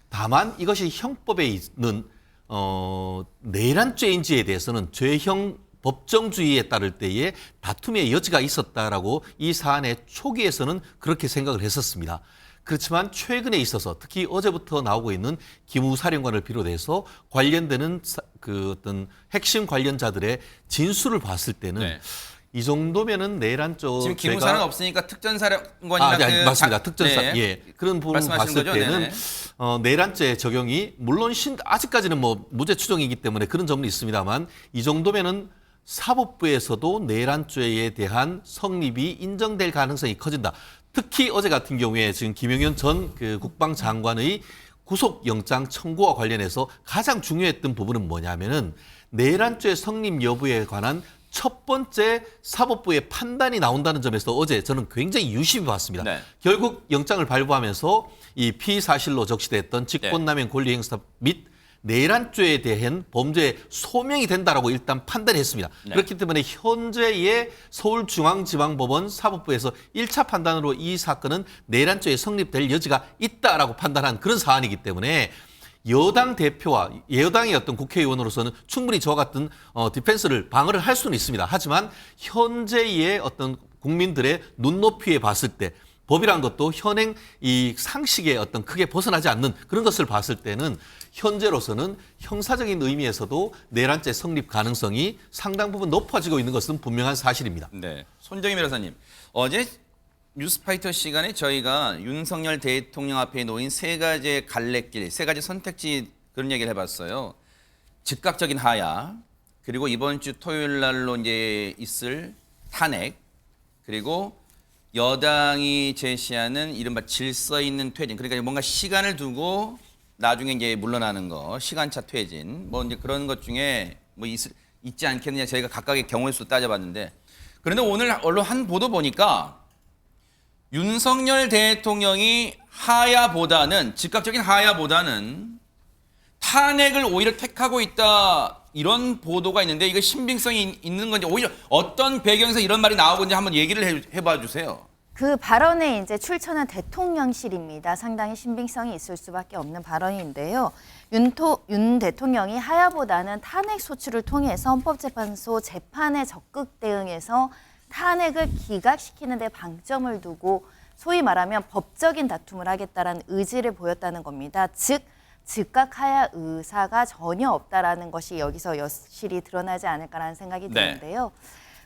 F: 다만 이것이 형법에 있는 내란죄인지에 대해서는 죄형 법정주의에 따를 때에 다툼의 여지가 있었다라고 이 사안의 초기에서는 그렇게 생각을 했었습니다. 그렇지만 최근에 있어서 특히 어제부터 나오고 있는 김우 사령관을 비롯해서 관련되는 그 어떤 핵심 관련자들의 진술을 봤을 때는 이 정도면은 내란죄가
A: 지금 김우사는 없으니까 특전사령관이나
F: 맞습니다. 특전사 그런 부분을 봤을 때는 내란죄 적용이 물론 아직까지는 뭐 무죄 추정이기 때문에 그런 점은 있습니다만 이 정도면은 사법부에서도 내란죄에 대한 성립이 인정될 가능성이 커진다. 특히 어제 같은 경우에 지금 김영현 전 그 국방장관의 구속영장 청구와 관련해서 가장 중요했던 부분은 뭐냐면은 내란죄 성립 여부에 관한 첫 번째 사법부의 판단이 나온다는 점에서 어제 저는 굉장히 유심히 봤습니다. 결국 영장을 발부하면서 이 피사실로 적시됐던 직권남용 권리행사 및 내란죄에 대한 범죄에 소명이 된다라고 일단 판단했습니다. 그렇기 때문에 현재의 서울중앙지방법원 사법부에서 1차 판단으로 이 사건은 내란죄에 성립될 여지가 있다라고 판단한 그런 사안이기 때문에 여당 대표와 여당의 어떤 국회의원으로서는 충분히 저와 같은 디펜스를 방어를 할 수는 있습니다. 하지만 현재의 어떤 국민들의 눈높이에 봤을 때 법이란 것도 현행 이 상식에 어떤 크게 벗어나지 않는 그런 것을 봤을 때는 현재로서는 형사적인 의미에서도 내란죄 성립 가능성이 상당 부분 높아지고 있는 것은 분명한 사실입니다.
A: 네, 손정희 변호사님, 어제 뉴스파이터 시간에 저희가 윤석열 대통령 앞에 놓인 세 가지의 갈래길, 세 가지 선택지 그런 얘기를 해봤어요. 즉각적인 하야, 그리고 이번 주 토요일 날로 이제 있을 탄핵, 그리고 여당이 제시하는 이른바 질서 있는 퇴진, 그러니까 뭔가 시간을 두고 나중에 이제 물러나는 거, 시간차 퇴진, 뭐 이제 그런 것 중에 뭐 있지 않겠느냐 저희가 각각의 경우의 수 따져봤는데, 그런데 오늘 언론 한 보도 보니까 윤석열 대통령이 하야보다는 즉각적인 하야보다는 탄핵을 오히려 택하고 있다, 이런 보도가 있는데 이거 신빙성이 있는 건지, 오히려 어떤 배경에서 이런 말이 나오고 있는지 한번 얘기를 해봐 주세요.
E: 그 발언에 이제 출처는 대통령실입니다. 상당히 신빙성이 있을 수밖에 없는 발언인데요. 윤 대통령이 하야보다는 탄핵 소추를 통해서 헌법재판소 재판에 적극 대응해서 탄핵을 기각시키는 데 방점을 두고 소위 말하면 법적인 다툼을 하겠다라는 의지를 보였다는 겁니다. 즉 즉각 하야 의사가 전혀 없다라는 것이 여기서 여실히 드러나지 않을까라는 생각이 드는데요.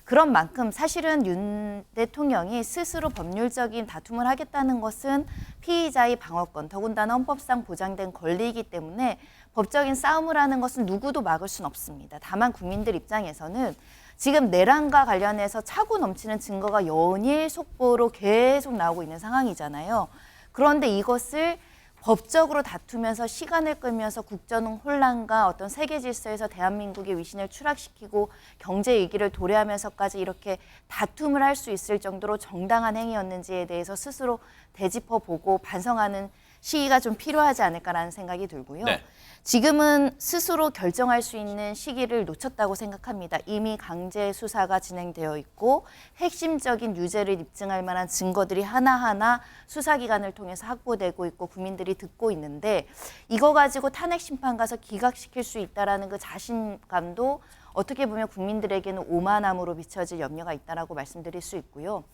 E: 그런 만큼 사실은 윤 대통령이 스스로 법률적인 다툼을 하겠다는 것은 피의자의 방어권, 더군다나 헌법상 보장된 권리이기 때문에 법적인 싸움을 하는 것은 누구도 막을 수는 없습니다. 다만 국민들 입장에서는 지금 내란과 관련해서 차고 넘치는 증거가 연일 속보로 계속 나오고 있는 상황이잖아요. 그런데 이것을 법적으로 다투면서 시간을 끌면서 국정 혼란과 어떤 세계 질서에서 대한민국의 위신을 추락시키고 경제 위기를 도래하면서까지 이렇게 다툼을 할 수 있을 정도로 정당한 행위였는지에 대해서 스스로 되짚어보고 반성하는 시기가 좀 필요하지 않을까라는 생각이 들고요.
A: 네.
E: 지금은 스스로 결정할 수 있는 시기를 놓쳤다고 생각합니다. 이미 강제 수사가 진행되어 있고 핵심적인 유죄를 입증할 만한 증거들이 하나하나 수사기관을 통해서 확보되고 있고 국민들이 듣고 있는데 이거 가지고 탄핵 심판 가서 기각시킬 수 있다라는 그 자신감도 어떻게 보면 국민들에게는 오만함으로 비춰질 염려가 있다라고 말씀드릴 수 있고요.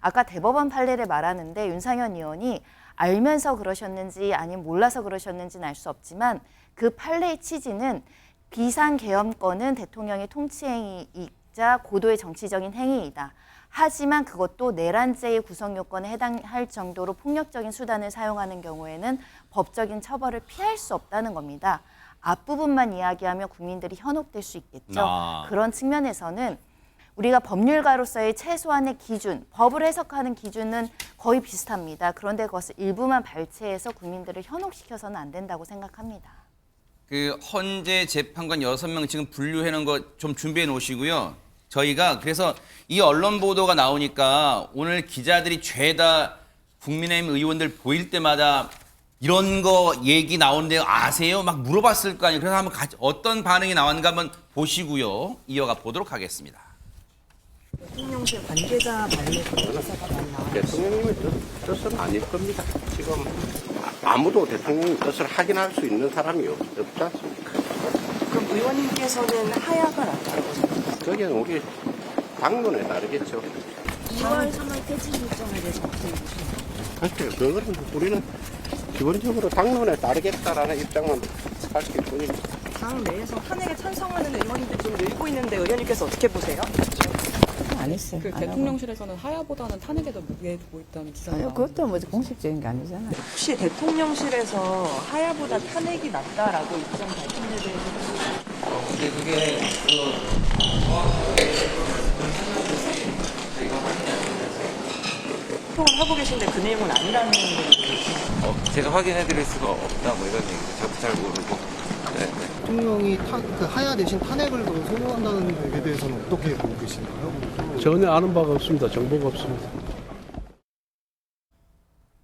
E: 아까 대법원 판례를 말하는데 윤상현 의원이 알면서 그러셨는지 아니면 몰라서 그러셨는지는 알 수 없지만 그 판례의 취지는 비상계엄권은 대통령의 통치행위이자 고도의 정치적인 행위이다. 하지만 그것도 내란죄의 구성 요건에 해당할 정도로 폭력적인 수단을 사용하는 경우에는 법적인 처벌을 피할 수 없다는 겁니다. 앞부분만 이야기하면 국민들이 현혹될 수 있겠죠. 그런 측면에서는 우리가 법률가로서의 최소한의 기준, 법을 해석하는 기준은 거의 비슷합니다. 그런데 그것을 일부만 발췌해서 국민들을 현혹시켜서는 안 된다고 생각합니다.
A: 그 헌재 재판관 6명 지금 분류해 놓은 거 좀 준비해 놓으시고요. 저희가 그래서 이 언론 보도가 나오니까 오늘 기자들이 죄다 국민의힘 의원들 보일 때마다 이런 거 얘기 나오는데 아세요? 막 물어봤을 거 아니에요. 그래서 한번 어떤 반응이 나왔는가 한번 보시고요. 이어가 보도록 하겠습니다.
O: 대통령실 관계자 말로 기사가 많이 나와요.
P: 대통령님의 뜻은 아닐 겁니다. 지금 아무도 대통령의 뜻을 확인할 수 있는 사람이 없지 않습니까?
O: 그럼 의원님께서는 하야가 낫다고 생각하세요?
P: 그게 우리 당론에 따르겠죠.
O: 2월 3월 퇴진 일정에 대해서 어떻게 보시나요?
P: 그거는 우리는 기본적으로 당론에 따르겠다라는 입장만 밝힐 뿐입니다.
O: 당 내에서 탄핵에 찬성하는 의원님들 좀 늘고 있는데 의원님께서 어떻게 보세요?
Q: 안 했어요.
R: 그 대통령실에서는 하야보다는 탄핵에 더 무게 두고 있다는 기사가
Q: 아니요, 그것도 뭐 공식적인 게 아니잖아요.
O: 혹시 대통령실에서 하야보다 탄핵이 낫다라고 입장 밝힌 데 대해서
A: 근데 그게
O: 소통을 하고 계신데 그 내용은 아니라는
S: 제가 확인해드릴 수가 없다 뭐 이런 얘기 저도 잘 모르고.
T: 대통령이 그 하야 대신 탄핵을 더 선호한다는 얘기에 대해서는 어떻게 보고 계신가요?
U: 전혀 아는 바가 없습니다. 정보가 없습니다.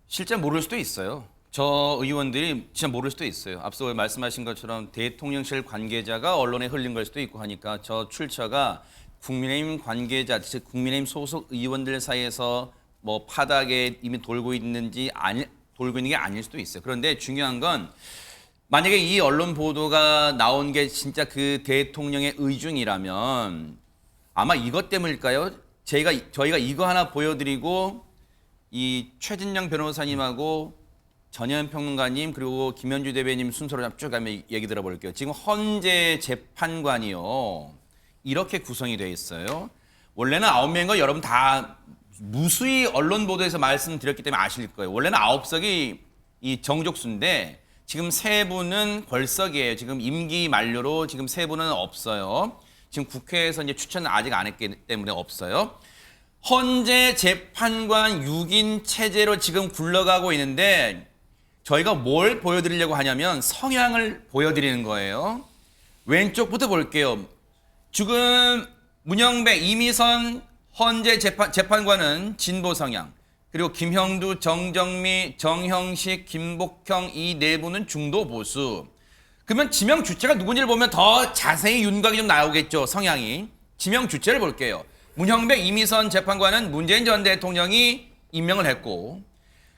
A: 실제 모를 수도 있어요. 저 의원들이 진짜 모를 수도 있어요. 앞서 말씀하신 것처럼 대통령실 관계자가 언론에 흘린 걸 수도 있고 하니까 저 출처가 국민의힘 관계자, 즉 국민의힘 소속 의원들 사이에서 뭐 파닥에 이미 돌고 있는 게 아닐 수도 있어요. 그런데 중요한 건 만약에 이 언론 보도가 나온 게 진짜 그 대통령의 의중이라면 아마 이것 때문일까요? 저희가 이거 하나 보여드리고 이 최진영 변호사님하고 전현 평론가님 그리고 김현주 대변인 순서로 쭉 가면 얘기 들어볼게요. 지금 헌재 재판관이요. 이렇게 구성이 되어 있어요. 원래는 9명인 거 여러분 다 무수히 언론 보도에서 말씀드렸기 때문에 아실 거예요. 원래는 9석이 이 정족수인데 지금 3분은 벌석이에요. 지금 임기 만료로 지금 3분은 없어요. 지금 국회에서 이제 추천을 아직 안 했기 때문에 없어요. 헌재 재판관 6인 체제로 지금 굴러가고 있는데 저희가 뭘 보여드리려고 하냐면 성향을 보여드리는 거예요. 왼쪽부터 볼게요. 지금 문영배, 이미선 헌재 재판관은 진보 성향. 그리고 김형두, 정정미, 정형식, 김복형 이 4분은 중도 보수. 그러면 지명 주체가 누군지를 보면 더 자세히 윤곽이 좀 나오겠죠. 성향이. 지명 주체를 볼게요. 문형배, 이미선 재판관은 문재인 전 대통령이 임명을 했고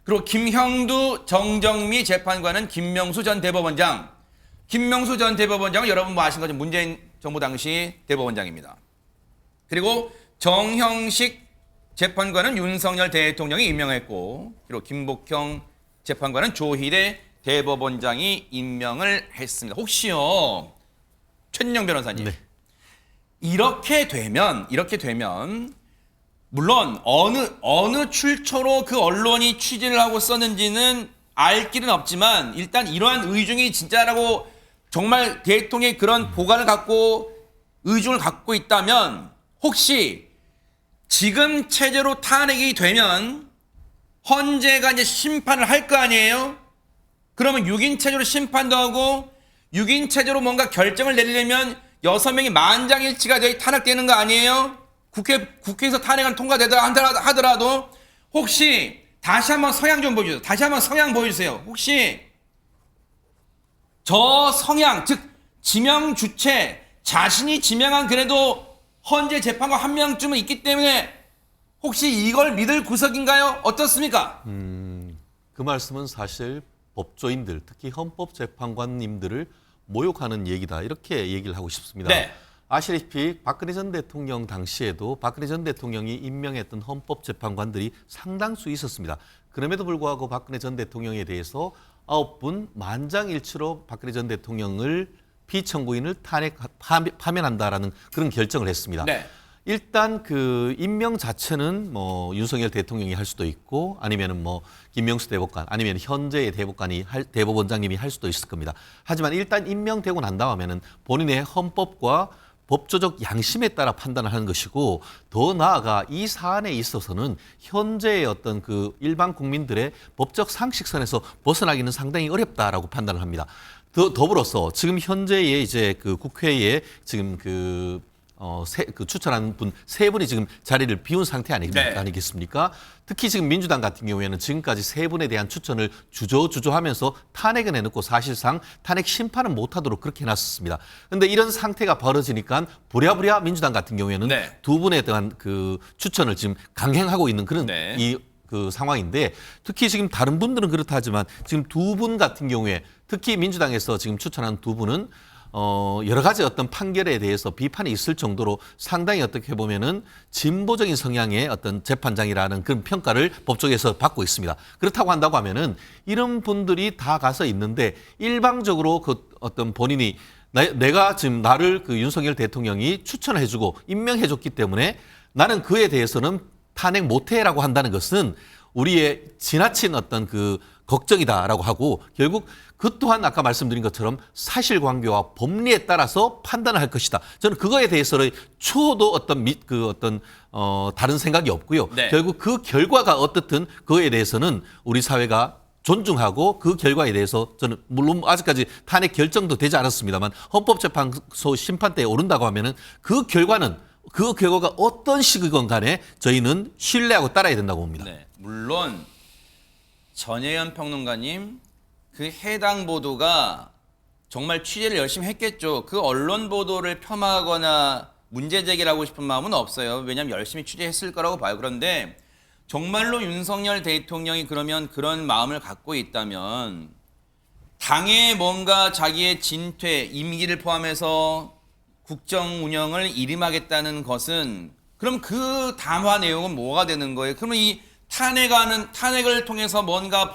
A: 그리고 김형두, 정정미 재판관은 김명수 전 대법원장. 김명수 전 대법원장은 여러분 뭐 아신 것처럼 문재인 정부 당시 대법원장입니다. 그리고 정형식 재판관은 윤석열 대통령이 임명했고 그리고 김복형 재판관은 조희대 대법원장이 임명을 했습니다. 혹시요, 최은영 변호사님,
F: 네.
A: 이렇게 되면 물론 어느 출처로 그 언론이 취재를 하고 썼는지는 알 길은 없지만 일단 이러한 의중이 진짜라고 정말 대통령이 그런 보관을 갖고 의중을 갖고 있다면 혹시 지금 체제로 탄핵이 되면 헌재가 이제 심판을 할 거 아니에요? 그러면 6인 체제로 심판도 하고 6인 체제로 뭔가 결정을 내리려면 6명이 만장일치가 되어 탄핵되는 거 아니에요? 국회에서 탄핵안 통과되더라 하더라도 혹시 다시 한번 성향 좀 보여주세요. 다시 한번 성향 보여주세요. 혹시 저 성향, 즉 지명 주체, 자신이 지명한 그래도 헌재 재판관 한 명쯤은 있기 때문에 혹시 이걸 믿을 구석인가요? 어떻습니까?
F: 그 말씀은 사실 법조인들, 특히 헌법재판관님들을 모욕하는 얘기다, 이렇게 얘기를 하고 싶습니다.
A: 네.
F: 아시다시피 박근혜 전 대통령 당시에도 박근혜 전 대통령이 임명했던 헌법재판관들이 상당수 있었습니다. 그럼에도 불구하고 박근혜 전 대통령에 대해서 9분 만장일치로 박근혜 전 대통령을 피청구인을 파면한다라는 그런 결정을 했습니다.
A: 네.
F: 일단 그 임명 자체는 뭐 윤석열 대통령이 할 수도 있고 아니면은 뭐 김명수 대법관 아니면 현재의 대법원장님이 할 수도 있을 겁니다. 하지만 일단 임명되고 난 다음에는 본인의 헌법과 법조적 양심에 따라 판단을 하는 것이고, 더 나아가 이 사안에 있어서는 현재의 어떤 그 일반 국민들의 법적 상식선에서 벗어나기는 상당히 어렵다라고 판단을 합니다. 더불어서 지금 현재의 이제 그 국회에 지금 추천한 분 세 분이 지금 자리를 비운 상태 아니겠습니까? 특히 지금 민주당 같은 경우에는 지금까지 세 분에 대한 추천을 주저하면서 탄핵은 해놓고 사실상 탄핵 심판은 못하도록 그렇게 해놨었습니다. 그런데 이런 상태가 벌어지니까 부랴부랴 민주당 같은 경우에는 두 분에 대한 그 추천을 지금 강행하고 있는 그런 그 상황인데, 특히 지금 다른 분들은 그렇다 하지만 지금 두 분 같은 경우에 특히 민주당에서 지금 추천한 두 분은 여러 가지 어떤 판결에 대해서 비판이 있을 정도로 상당히 어떻게 보면은 진보적인 성향의 어떤 재판장이라는 그런 평가를 법조계에서 받고 있습니다. 그렇다고 한다고 하면은 이런 분들이 다 가서 있는데 일방적으로 그 어떤 본인이 내가 지금 나를 그 윤석열 대통령이 추천해주고 임명해줬기 때문에 나는 그에 대해서는 탄핵 못해라고 한다는 것은 우리의 지나친 어떤 그 걱정이다라고 하고, 결국 그 또한 아까 말씀드린 것처럼 사실관계와 법리에 따라서 판단을 할 것이다. 저는 그거에 대해서는 추호도 다른 생각이 없고요. 결국 그 결과가 어떻든 그거에 대해서는 우리 사회가 존중하고 그 결과에 대해서 저는 물론 아직까지 탄핵 결정도 되지 않았습니다만 헌법재판소 심판대에 오른다고 하면은 그 결과가 어떤 식이건 간에 저희는 신뢰하고 따라야 된다고 봅니다.
A: 네, 물론 전혜연 평론가님, 그 해당 보도가 정말 취재를 열심히 했겠죠. 그 언론 보도를 폄하하거나 문제 제기를 하고 싶은 마음은 없어요. 왜냐하면 열심히 취재했을 거라고 봐요. 그런데 정말로 윤석열 대통령이 그러면 그런 마음을 갖고 있다면 당에 뭔가 자기의 진퇴, 임기를 포함해서 국정 운영을 일임하겠다는 것은 그럼 그 담화 내용은 뭐가 되는 거예요? 그러면 이 탄핵을 통해서 뭔가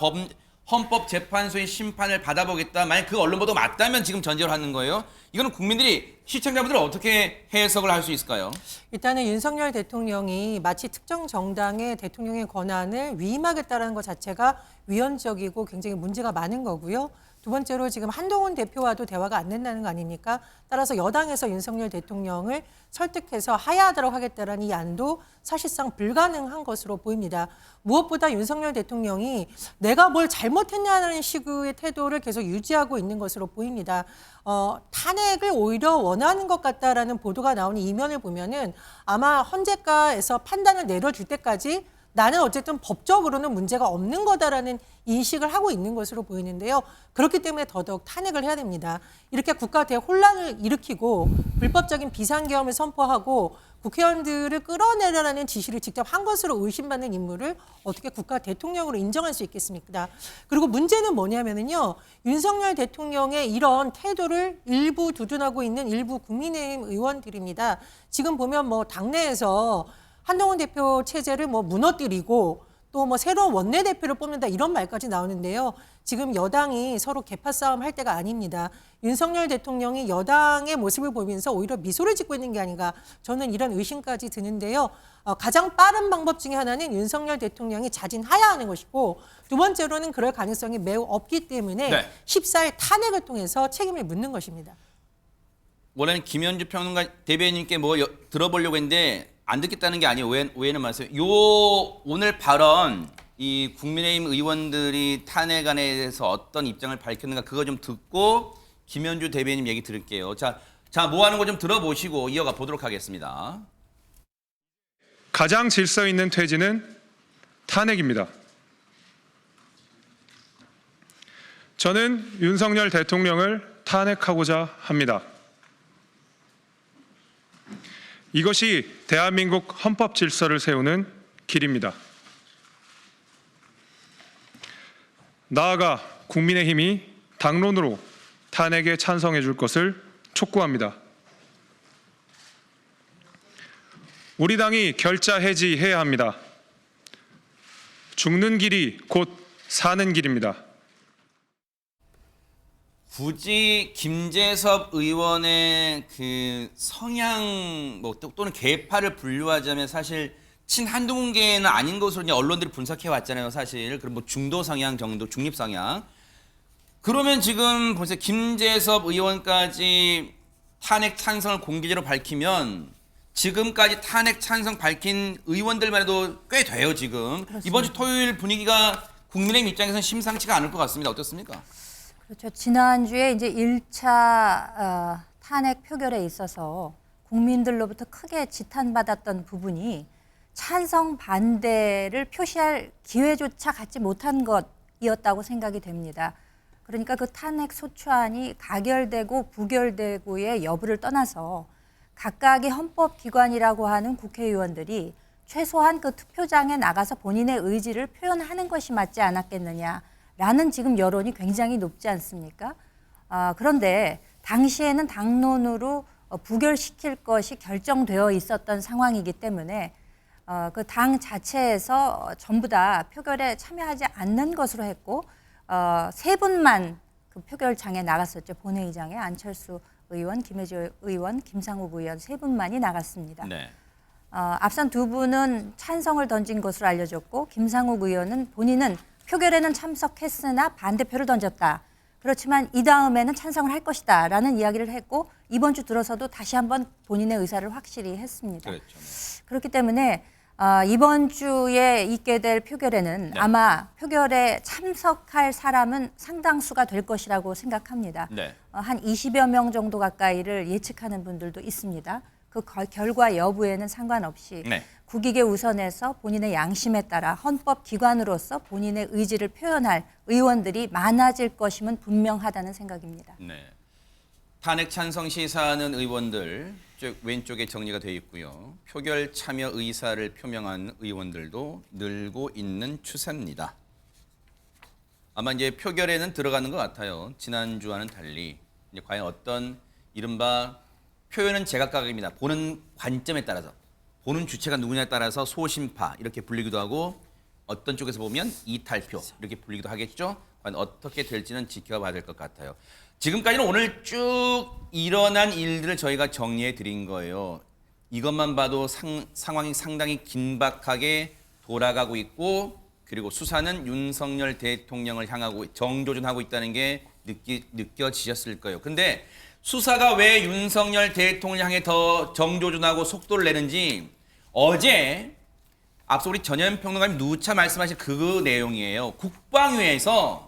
A: 헌법재판소의 심판을 받아보겠다. 만약 그 언론 보도가 맞다면 지금 전제로 하는 거예요. 이거는 국민들이, 시청자분들 어떻게 해석을 할 수 있을까요?
G: 일단은 윤석열 대통령이 마치 특정 정당의 대통령의 권한을 위임하겠다는 것 자체가 위헌적이고 굉장히 문제가 많은 거고요. 두 번째로 지금 한동훈 대표와도 대화가 안 된다는 거 아닙니까? 따라서 여당에서 윤석열 대통령을 설득해서 하야하도록 하겠다는 이 안도 사실상 불가능한 것으로 보입니다. 무엇보다 윤석열 대통령이 내가 뭘 잘못했냐는 식의 태도를 계속 유지하고 있는 것으로 보입니다. 탄핵을 오히려 원하는 것 같다라는 보도가 나오는 이면을 보면은 아마 헌재가에서 판단을 내려줄 때까지 나는 어쨌든 법적으로는 문제가 없는 거다라는 인식을 하고 있는 것으로 보이는데요. 그렇기 때문에 더더욱 탄핵을 해야 됩니다. 이렇게 국가 대혼란을 일으키고 불법적인 비상계엄을 선포하고 국회의원들을 끌어내려라는 지시를 직접 한 것으로 의심받는 인물을 어떻게 국가 대통령으로 인정할 수 있겠습니까? 그리고 문제는 뭐냐면요. 윤석열 대통령의 이런 태도를 일부 두둔하고 있는 일부 국민의힘 의원들입니다. 지금 보면 뭐 당내에서 한동훈 대표 체제를 뭐 무너뜨리고 또 뭐 새로운 원내대표를 뽑는다 이런 말까지 나오는데요. 지금 여당이 서로 개파 싸움 할 때가 아닙니다. 윤석열 대통령이 여당의 모습을 보면서 오히려 미소를 짓고 있는 게 아닌가 저는 이런 의심까지 드는데요. 가장 빠른 방법 중에 하나는 윤석열 대통령이 자진하야하는 것이고 두 번째로는 그럴 가능성이 매우 없기 때문에
A: 네.
G: 14일 탄핵을 통해서 책임을 묻는 것입니다.
A: 원래는 김현주 평론가 대변인께 뭐 들어보려고 했는데 안 듣겠다는 게 아니에요. 오해는 마세요. 오늘 발언 이 국민의힘 의원들이 탄핵안에 대해서 어떤 입장을 밝혔는가 그거 좀 듣고 김현주 대변인 얘기 들을게요. 자, 뭐 하는 거 좀 들어보시고 이어가 보도록 하겠습니다.
C: 가장 질서 있는 퇴진은 탄핵입니다. 저는 윤석열 대통령을 탄핵하고자 합니다. 이것이 대한민국 헌법 질서를 세우는 길입니다. 나아가 국민의힘이 당론으로 탄핵에 찬성해 줄 것을 촉구합니다. 우리 당이 결자 해지해야 합니다. 죽는 길이 곧 사는 길입니다.
A: 굳이 김재섭 의원의 그 성향 또는 계파를 분류하자면 사실 친한동훈계는 아닌 것으로 이제 언론들이 분석해 왔잖아요. 사실 그럼 뭐 중도 성향 정도, 중립 성향. 그러면 지금 보세요. 김재섭 의원까지 탄핵 찬성을 공개적으로 밝히면 지금까지 탄핵 찬성 밝힌 의원들만 해도 꽤 돼요. 지금
H: 그렇습니다.
A: 이번 주 토요일 분위기가 국민의힘 입장에서는 심상치가 않을 것 같습니다. 어떻습니까?
H: 그렇죠. 지난주에 이제 1차 탄핵 표결에 있어서 국민들로부터 크게 지탄받았던 부분이 찬성 반대를 표시할 기회조차 갖지 못한 것이었다고 생각이 됩니다. 그러니까 그 탄핵 소추안이 가결되고 부결되고의 여부를 떠나서 각각의 헌법기관이라고 하는 국회의원들이 최소한 그 투표장에 나가서 본인의 의지를 표현하는 것이 맞지 않았겠느냐라는 지금 여론이 굉장히 높지 않습니까? 그런데 당시에는 당론으로 부결시킬 것이 결정되어 있었던 상황이기 때문에 그 당 자체에서 전부 다 표결에 참여하지 않는 것으로 했고 세 분만 그 표결장에 나갔었죠. 본회의장에 안철수 의원, 김혜지 의원, 김상욱 의원 세 분만이 나갔습니다.
A: 네.
H: 앞선 두 분은 찬성을 던진 것으로 알려졌고 김상욱 의원은 본인은 표결에는 참석했으나 반대표를 던졌다. 그렇지만 이 다음에는 찬성을 할 것이다 라는 이야기를 했고 이번 주 들어서도 다시 한번 본인의 의사를 확실히 했습니다.
A: 그렇죠.
H: 그렇기 때문에 이번 주에 있게 될 표결에는
A: 네.
H: 아마 표결에 참석할 사람은 상당수가 될 것이라고 생각합니다.
A: 네.
H: 한 20여 명 정도 가까이를 예측하는 분들도 있습니다. 그 결과 여부에는 상관없이
A: 네.
H: 국익에 우선해서 본인의 양심에 따라 헌법기관으로서 본인의 의지를 표현할 의원들이 많아질 것임은 분명하다는 생각입니다.
A: 네. 탄핵 찬성 시사하는 의원들 왼쪽에 정리가 되어 있고요. 표결 참여 의사를 표명한 의원들도 늘고 있는 추세입니다. 아마 이제 표결에는 들어가는 것 같아요. 지난주와는 달리 이제 과연 어떤 이른바 표현은 제각각입니다. 보는 관점에 따라서 보는 주체가 누구냐에 따라서 소심파 이렇게 불리기도 하고 어떤 쪽에서 보면 이탈표 이렇게 불리기도 하겠죠. 과연 어떻게 될지는 지켜봐야 될 것 같아요. 지금까지는 오늘 쭉 일어난 일들을 저희가 정리해 드린 거예요. 이것만 봐도 상황이 상당히 긴박하게 돌아가고 있고 그리고 수사는 윤석열 대통령을 향하고 정조준하고 있다는 게 느껴지셨을 거예요. 근데 수사가 왜 윤석열 대통령을 향해 더 정조준하고 속도를 내는지 어제 앞서 우리 전현 평론가님 누차 말씀하신 그 내용이에요. 국방위에서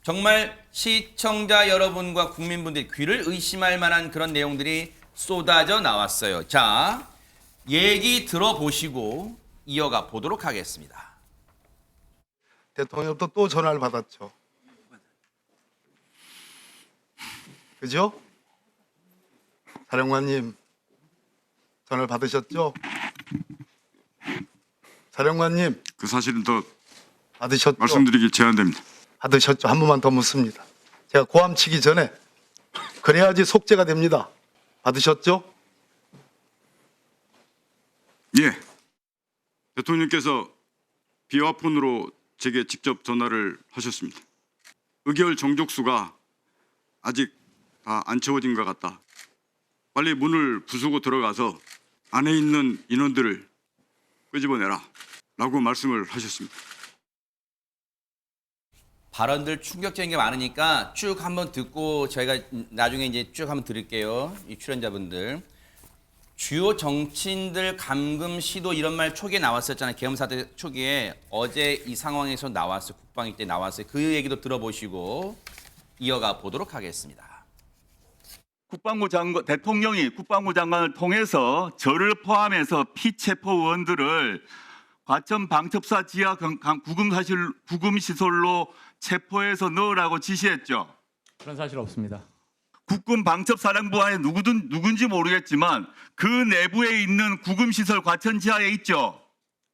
A: 정말 시청자 여러분과 국민분들이 귀를 의심할 만한 그런 내용들이 쏟아져 나왔어요. 자, 얘기 들어보시고 이어가 보도록 하겠습니다.
V: 대통령부터 또 전화를 받았죠. 그죠? 사령관님 전화를 받으셨죠? 사령관님
W: 그 사실은 더
V: 받으셨죠?
W: 말씀드리기 제한됩니다.
V: 받으셨죠? 한 번만 더 묻습니다. 제가 고함 치기 전에 그래야지 속죄가 됩니다. 받으셨죠?
W: 예.
I: 대통령께서 비화폰으로 제게 직접 전화를 하셨습니다. 의결 정족수가 아직 다 안 채워진 것 같다. 빨리 문을 부수고 들어가서 안에 있는 인원들을 끄집어내라 라고 말씀을 하셨습니다.
A: 발언들 충격적인 게 많으니까 쭉 한번 듣고 저희가 나중에 이제 쭉 한번 들을게요. 이 출연자분들. 주요 정치인들 감금 시도 이런 말 초기에 나왔었잖아요. 계엄 사태 초기에 어제 이 상황에서 나왔어요. 국방위 때 나왔어요. 그 얘기도 들어보시고 이어가 보도록 하겠습니다.
L: 대통령이 국방부 장관을 통해서 저를 포함해서 피체포 의원들을 과천 방첩사 지하 구금시설로 체포해서 넣으라고 지시했죠.
W: 그런 사실 없습니다.
L: 국군 방첩사령부 안에 누군지 모르겠지만 그 내부에 있는 구금시설 과천 지하에 있죠.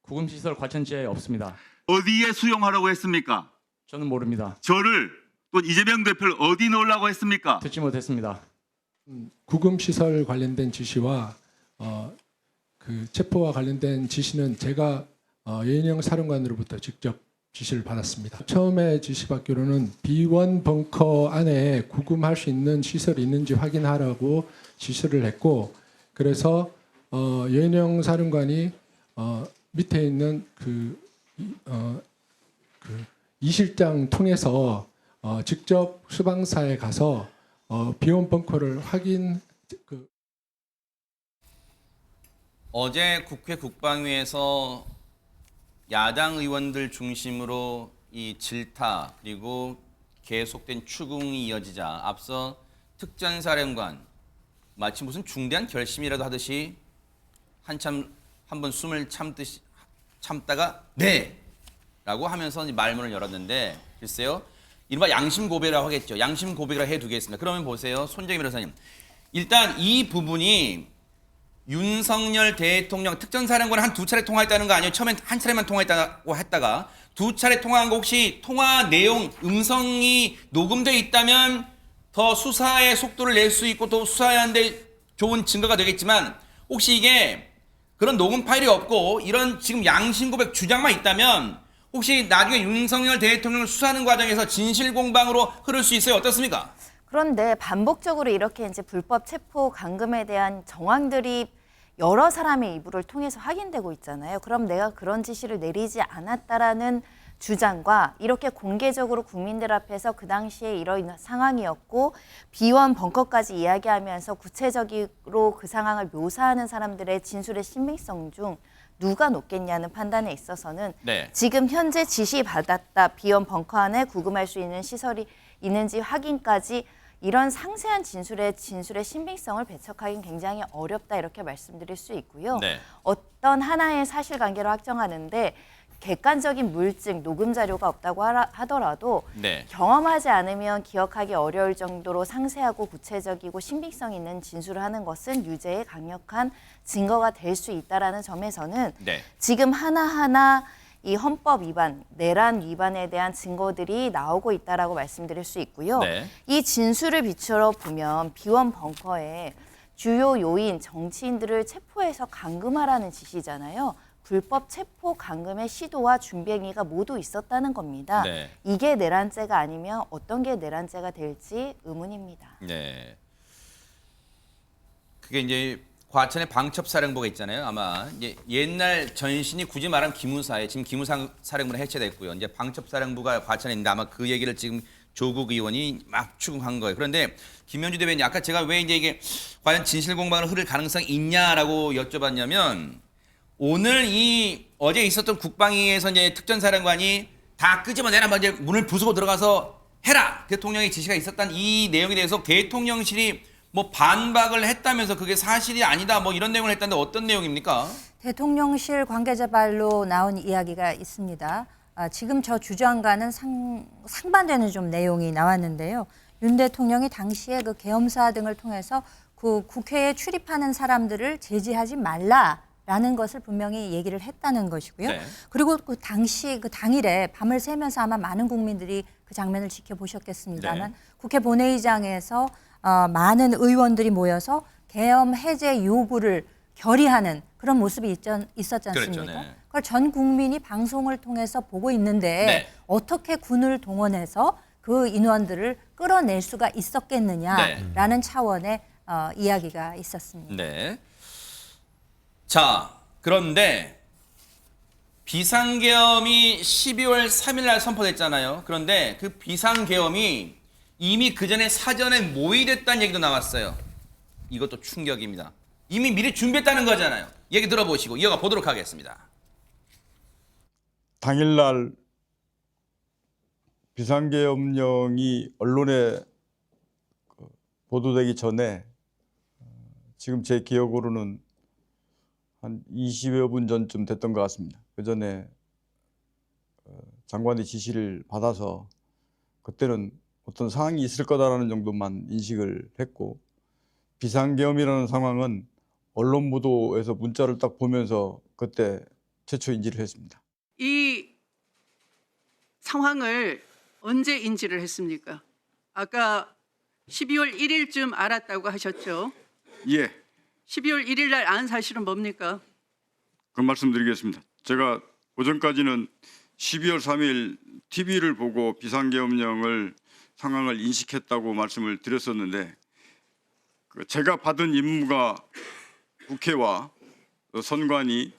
W: 구금시설 과천 지하에 없습니다.
L: 어디에 수용하라고 했습니까?
W: 저는 모릅니다.
L: 저를 또 이재명 대표를 어디 넣으려고 했습니까?
W: 듣지 못했습니다.
U: 구금시설 관련된 지시와 그 체포와 관련된 지시는 제가 여인영 사령관으로부터 직접 지시를 받았습니다. 처음에 지시받기로는 B1 벙커 안에 구금할 수 있는 시설이 있는지 확인하라고 지시를 했고, 그래서 여인영 사령관이 밑에 있는 이 실장 통해서 직접 수방사에 가서 B1 벙커를
A: 어제 국회 국방위에서 야당 의원들 중심으로 이 질타 그리고 계속된 추궁이 이어지자 앞서 특전사령관 마치 무슨 중대한 결심이라도 하듯이 한번 숨을 참다가 네! 라고 하면서 말문을 열었는데 글쎄요. 이른바 양심 고백이라고 하겠죠. 양심 고백이라고 해두겠습니다. 그러면 보세요. 손정희 변호사님. 일단 이 부분이 윤석열 대통령 특전사령관 한 2차례 통화했다는 거 아니에요? 처음엔 한 차례만 통화했다고 했다가 2차례 통화한 거 혹시 통화 내용 음성이 녹음돼 있다면 더 수사의 속도를 낼 수 있고 또 수사하는데 좋은 증거가 되겠지만 혹시 이게 그런 녹음 파일이 없고 이런 지금 양심 고백 주장만 있다면 혹시 나중에 윤석열 대통령을 수사하는 과정에서 진실 공방으로 흐를 수 있어요? 어떻습니까?
E: 그런데 반복적으로 이렇게 이제 불법 체포 감금에 대한 정황들이 여러 사람의 이불을 통해서 확인되고 있잖아요. 그럼 내가 그런 지시를 내리지 않았다라는 주장과 이렇게 공개적으로 국민들 앞에서 그 당시에 이런 상황이었고 B1 벙커까지 이야기하면서 구체적으로 그 상황을 묘사하는 사람들의 진술의 신빙성 중 누가 높겠냐는 판단에 있어서는
A: 네.
E: 지금 현재 지시받았다. B1 벙커 안에 구금할 수 있는 시설이 있는지 확인까지 이런 상세한 진술의 신빙성을 배척하기는 굉장히 어렵다 이렇게 말씀드릴 수 있고요.
A: 네.
E: 어떤 하나의 사실관계로 확정하는데 객관적인 물증, 녹음 자료가 없다고 하더라도
A: 네.
E: 경험하지 않으면 기억하기 어려울 정도로 상세하고 구체적이고 신빙성 있는 진술을 하는 것은 유죄의 강력한 증거가 될 수 있다는 점에서는
A: 네.
E: 지금 하나하나 이 헌법 위반, 내란 위반에 대한 증거들이 나오고 있다라고 말씀드릴 수 있고요.
A: 네.
E: 이 진술을 비추어 보면 B1 벙커에 주요 요인, 정치인들을 체포해서 감금하라는 지시잖아요. 불법 체포 감금의 시도와 준비 행위가 모두 있었다는 겁니다.
A: 네.
E: 이게 내란죄가 아니면 어떤 게 내란죄가 될지 의문입니다.
A: 네. 그게 이제 과천의 방첩사령부가 있잖아요. 아마 이제 옛날 전신이 굳이 말하면 기무사에 지금 기무사령부는 해체됐고요. 이제 방첩사령부가 과천에 있는데 아마 그 얘기를 지금 조국 의원이 막 추궁한 거예요. 그런데 김현주 대변인 아까 제가 왜 이제 이게 과연 진실 공방으로 흐를 가능성이 있냐라고 여쭤봤냐면 오늘 어제 있었던 국방위에서 이제 특전사령관이 다 끄집어내라 이제 문을 부수고 들어가서 해라 대통령의 지시가 있었다는 이 내용에 대해서 대통령실이 뭐 반박을 했다면서 그게 사실이 아니다 뭐 이런 내용을 했다는데 어떤 내용입니까?
H: 대통령실 관계자 발로 나온 이야기가 있습니다. 지금 저 주장과는 상반되는 좀 내용이 나왔는데요. 윤 대통령이 당시에 그 계엄사 등을 통해서 그 국회에 출입하는 사람들을 제지하지 말라라는 것을 분명히 얘기를 했다는 것이고요.
A: 네.
H: 그리고 그 당일에 밤을 새면서 아마 많은 국민들이 그 장면을 지켜보셨겠습니다만
A: 네.
H: 국회 본회의장에서 많은 의원들이 모여서 계엄 해제 요구를 결의하는 그런 모습이 있었지
A: 그랬죠,
H: 않습니까?
A: 네.
H: 그걸 전 국민이 방송을 통해서 보고 있는데
A: 네.
H: 어떻게 군을 동원해서 그 인원들을 끌어낼 수가 있었겠느냐라는 차원의 이야기가 있었습니다.
A: 네. 자, 그런데 비상계엄이 12월 3일 날 선포됐잖아요. 그런데 그 비상계엄이 이미 그 전에 사전에 모의됐다는 얘기도 나왔어요. 이것도 충격입니다. 이미 미리 준비했다는 거잖아요. 얘기 들어보시고 이어가 보도록 하겠습니다.
B: 당일날 비상계엄령이 언론에 보도되기 전에 지금 제 기억으로는 한 20여 분 전쯤 됐던 것 같습니다. 그 전에 장관의 지시를 받아서 그때는 어떤 상황이 있을 거다라는 정도만 인식을 했고, 비상계엄이라는 상황은 언론 보도에서 문자를 딱 보면서 그때 최초 인지를 했습니다.
J: 이 상황을 언제 인지를 했습니까? 아까 12월 1일쯤 알았다고 하셨죠?
I: 예,
J: 12월 1일 날 안 사실은 뭡니까?
I: 그 말씀드리겠습니다. 제가 오전까지는 12월 3일 TV를 보고 비상계엄령을 상황을 인식했다고 말씀을 드렸었는데, 제가 받은 임무가 국회와 선관위,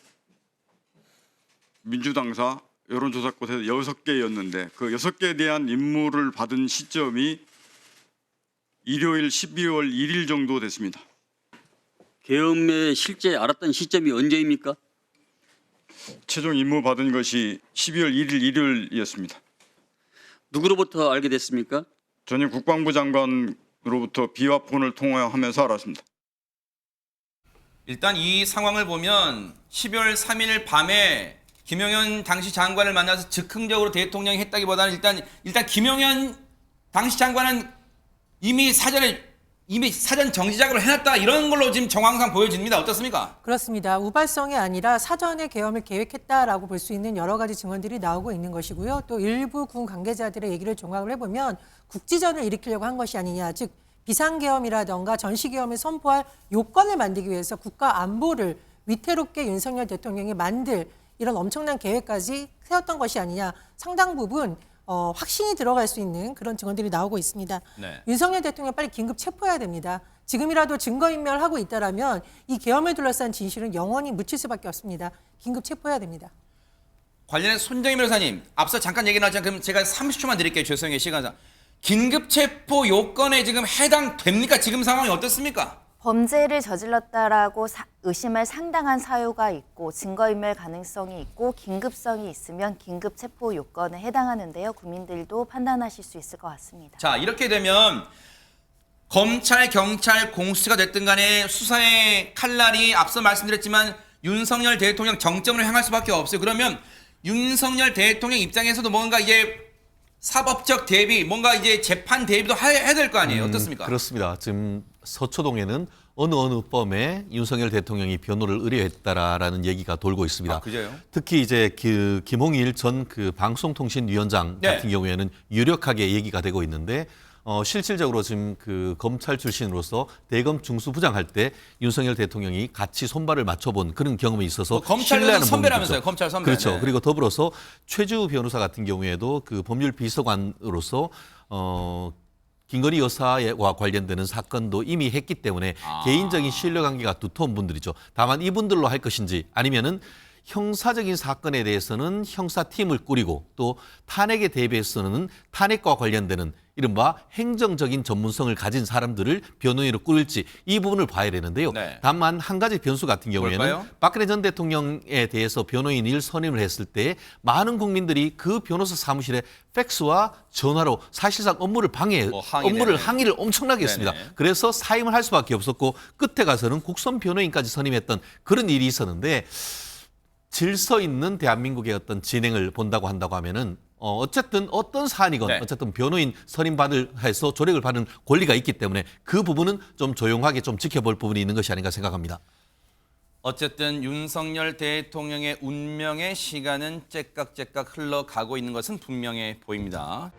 I: 민주당사, 여론조사꽃에서 6개였는데 그 6개에 대한 임무를 받은 시점이 일요일 12월 1일 정도 됐습니다.
K: 계엄에 실제 알았던 시점이 언제입니까?
I: 최종 임무 받은 것이 12월 1일 일요일이었습니다.
K: 누구로부터 알게 됐습니까?
I: 전임 국방부 장관으로부터 비화폰을 통화하면서 알았습니다.
A: 일단 이 상황을 보면 12월 3일 밤에 김용현 당시 장관을 만나서 즉흥적으로 대통령이 했다기보다는 일단 김용현 당시 장관은 이미 사전 정지 작업을 해놨다, 이런 걸로 지금 정황상 보여집니다. 어떻습니까?
G: 그렇습니다. 우발성이 아니라 사전에 계엄을 계획했다라고 볼 수 있는 여러 가지 증언들이 나오고 있는 것이고요. 또 일부 군 관계자들의 얘기를 종합을 해보면 국지전을 일으키려고 한 것이 아니냐, 즉 비상계엄이라던가 전시계엄을 선포할 요건을 만들기 위해서 국가 안보를 위태롭게 윤석열 대통령이 만들 이런 엄청난 계획까지 세웠던 것이 아니냐, 상당 부분 확신이 들어갈 수 있는 그런 증언들이 나오고 있습니다.
A: 네.
G: 윤석열 대통령 빨리 긴급 체포해야 됩니다. 지금이라도 증거인멸하고 있다라면 이 계엄을 둘러싼 진실은 영원히 묻힐 수밖에 없습니다. 긴급 체포해야 됩니다.
A: 관련해서 손정희 변호사님, 앞서 잠깐 얘기 나왔지만 그럼 제가 30초만 드릴게요. 죄송해요, 시간상. 긴급 체포 요건에 지금 해당됩니까? 지금 상황이 어떻습니까?
E: 범죄를 저질렀다라고 의심할 상당한 사유가 있고 증거인멸 가능성이 있고 긴급성이 있으면 긴급 체포 요건에 해당하는데요. 국민들도 판단하실 수 있을 것 같습니다.
A: 자, 이렇게 되면 검찰, 경찰, 공수처가 됐든 간에 수사의 칼날이 앞서 말씀드렸지만 윤석열 대통령 정점으로 향할 수밖에 없어요. 그러면 윤석열 대통령 입장에서도 뭔가 이제 사법적 대비, 뭔가 이제 재판 대비도 해야 될 거 아니에요. 어떻습니까?
F: 그렇습니다. 지금 서초동에는 어느 범에 윤석열 대통령이 변호를 의뢰했다라는 얘기가 돌고 있습니다.
A: 아, 그래요?
F: 특히 이제 그 김홍일 전 그 방송통신위원장
A: 네.
F: 같은 경우에는 유력하게 얘기가 되고 있는데, 실질적으로 지금 그 검찰 출신으로서 대검 중수부장할 때 윤석열 대통령이 같이 손발을 맞춰본 그런 경험이 있어서
A: 검찰 선배라면서요. 검찰 선배.
F: 그렇죠.
A: 네.
F: 그리고 더불어서 최주 변호사 같은 경우에도 그 법률 비서관으로서 김건희 여사와 관련되는 사건도 이미 했기 때문에 개인적인 신뢰관계가 두터운 분들이죠. 다만 이분들로 할 것인지 아니면은 형사적인 사건에 대해서는 형사팀을 꾸리고 또 탄핵에 대비해서는 탄핵과 관련되는 이른바 행정적인 전문성을 가진 사람들을 변호인으로 꾸릴지 이 부분을 봐야 되는데요.
A: 네.
F: 다만 한 가지 변수 같은 경우에는
A: 뭘까요?
F: 박근혜 전 대통령에 대해서 변호인을 선임을 했을 때 많은 국민들이 그 변호사 사무실에 팩스와 전화로 사실상 업무를 항의를 엄청나게 했습니다.
A: 네네.
F: 그래서 사임을 할 수밖에 없었고 끝에 가서는 국선 변호인까지 선임했던 그런 일이 있었는데, 질서 있는 대한민국의 어떤 진행을 본다고 한다고 하면은 어쨌든 어떤 사안이건
A: 네.
F: 어쨌든 변호인 선임받을 해서 조력을 받는 권리가 있기 때문에 그 부분은 좀 조용하게 좀 지켜볼 부분이 있는 것이 아닌가 생각합니다.
A: 어쨌든 윤석열 대통령의 운명의 시간은 째깍째깍 흘러가고 있는 것은 분명해 보입니다.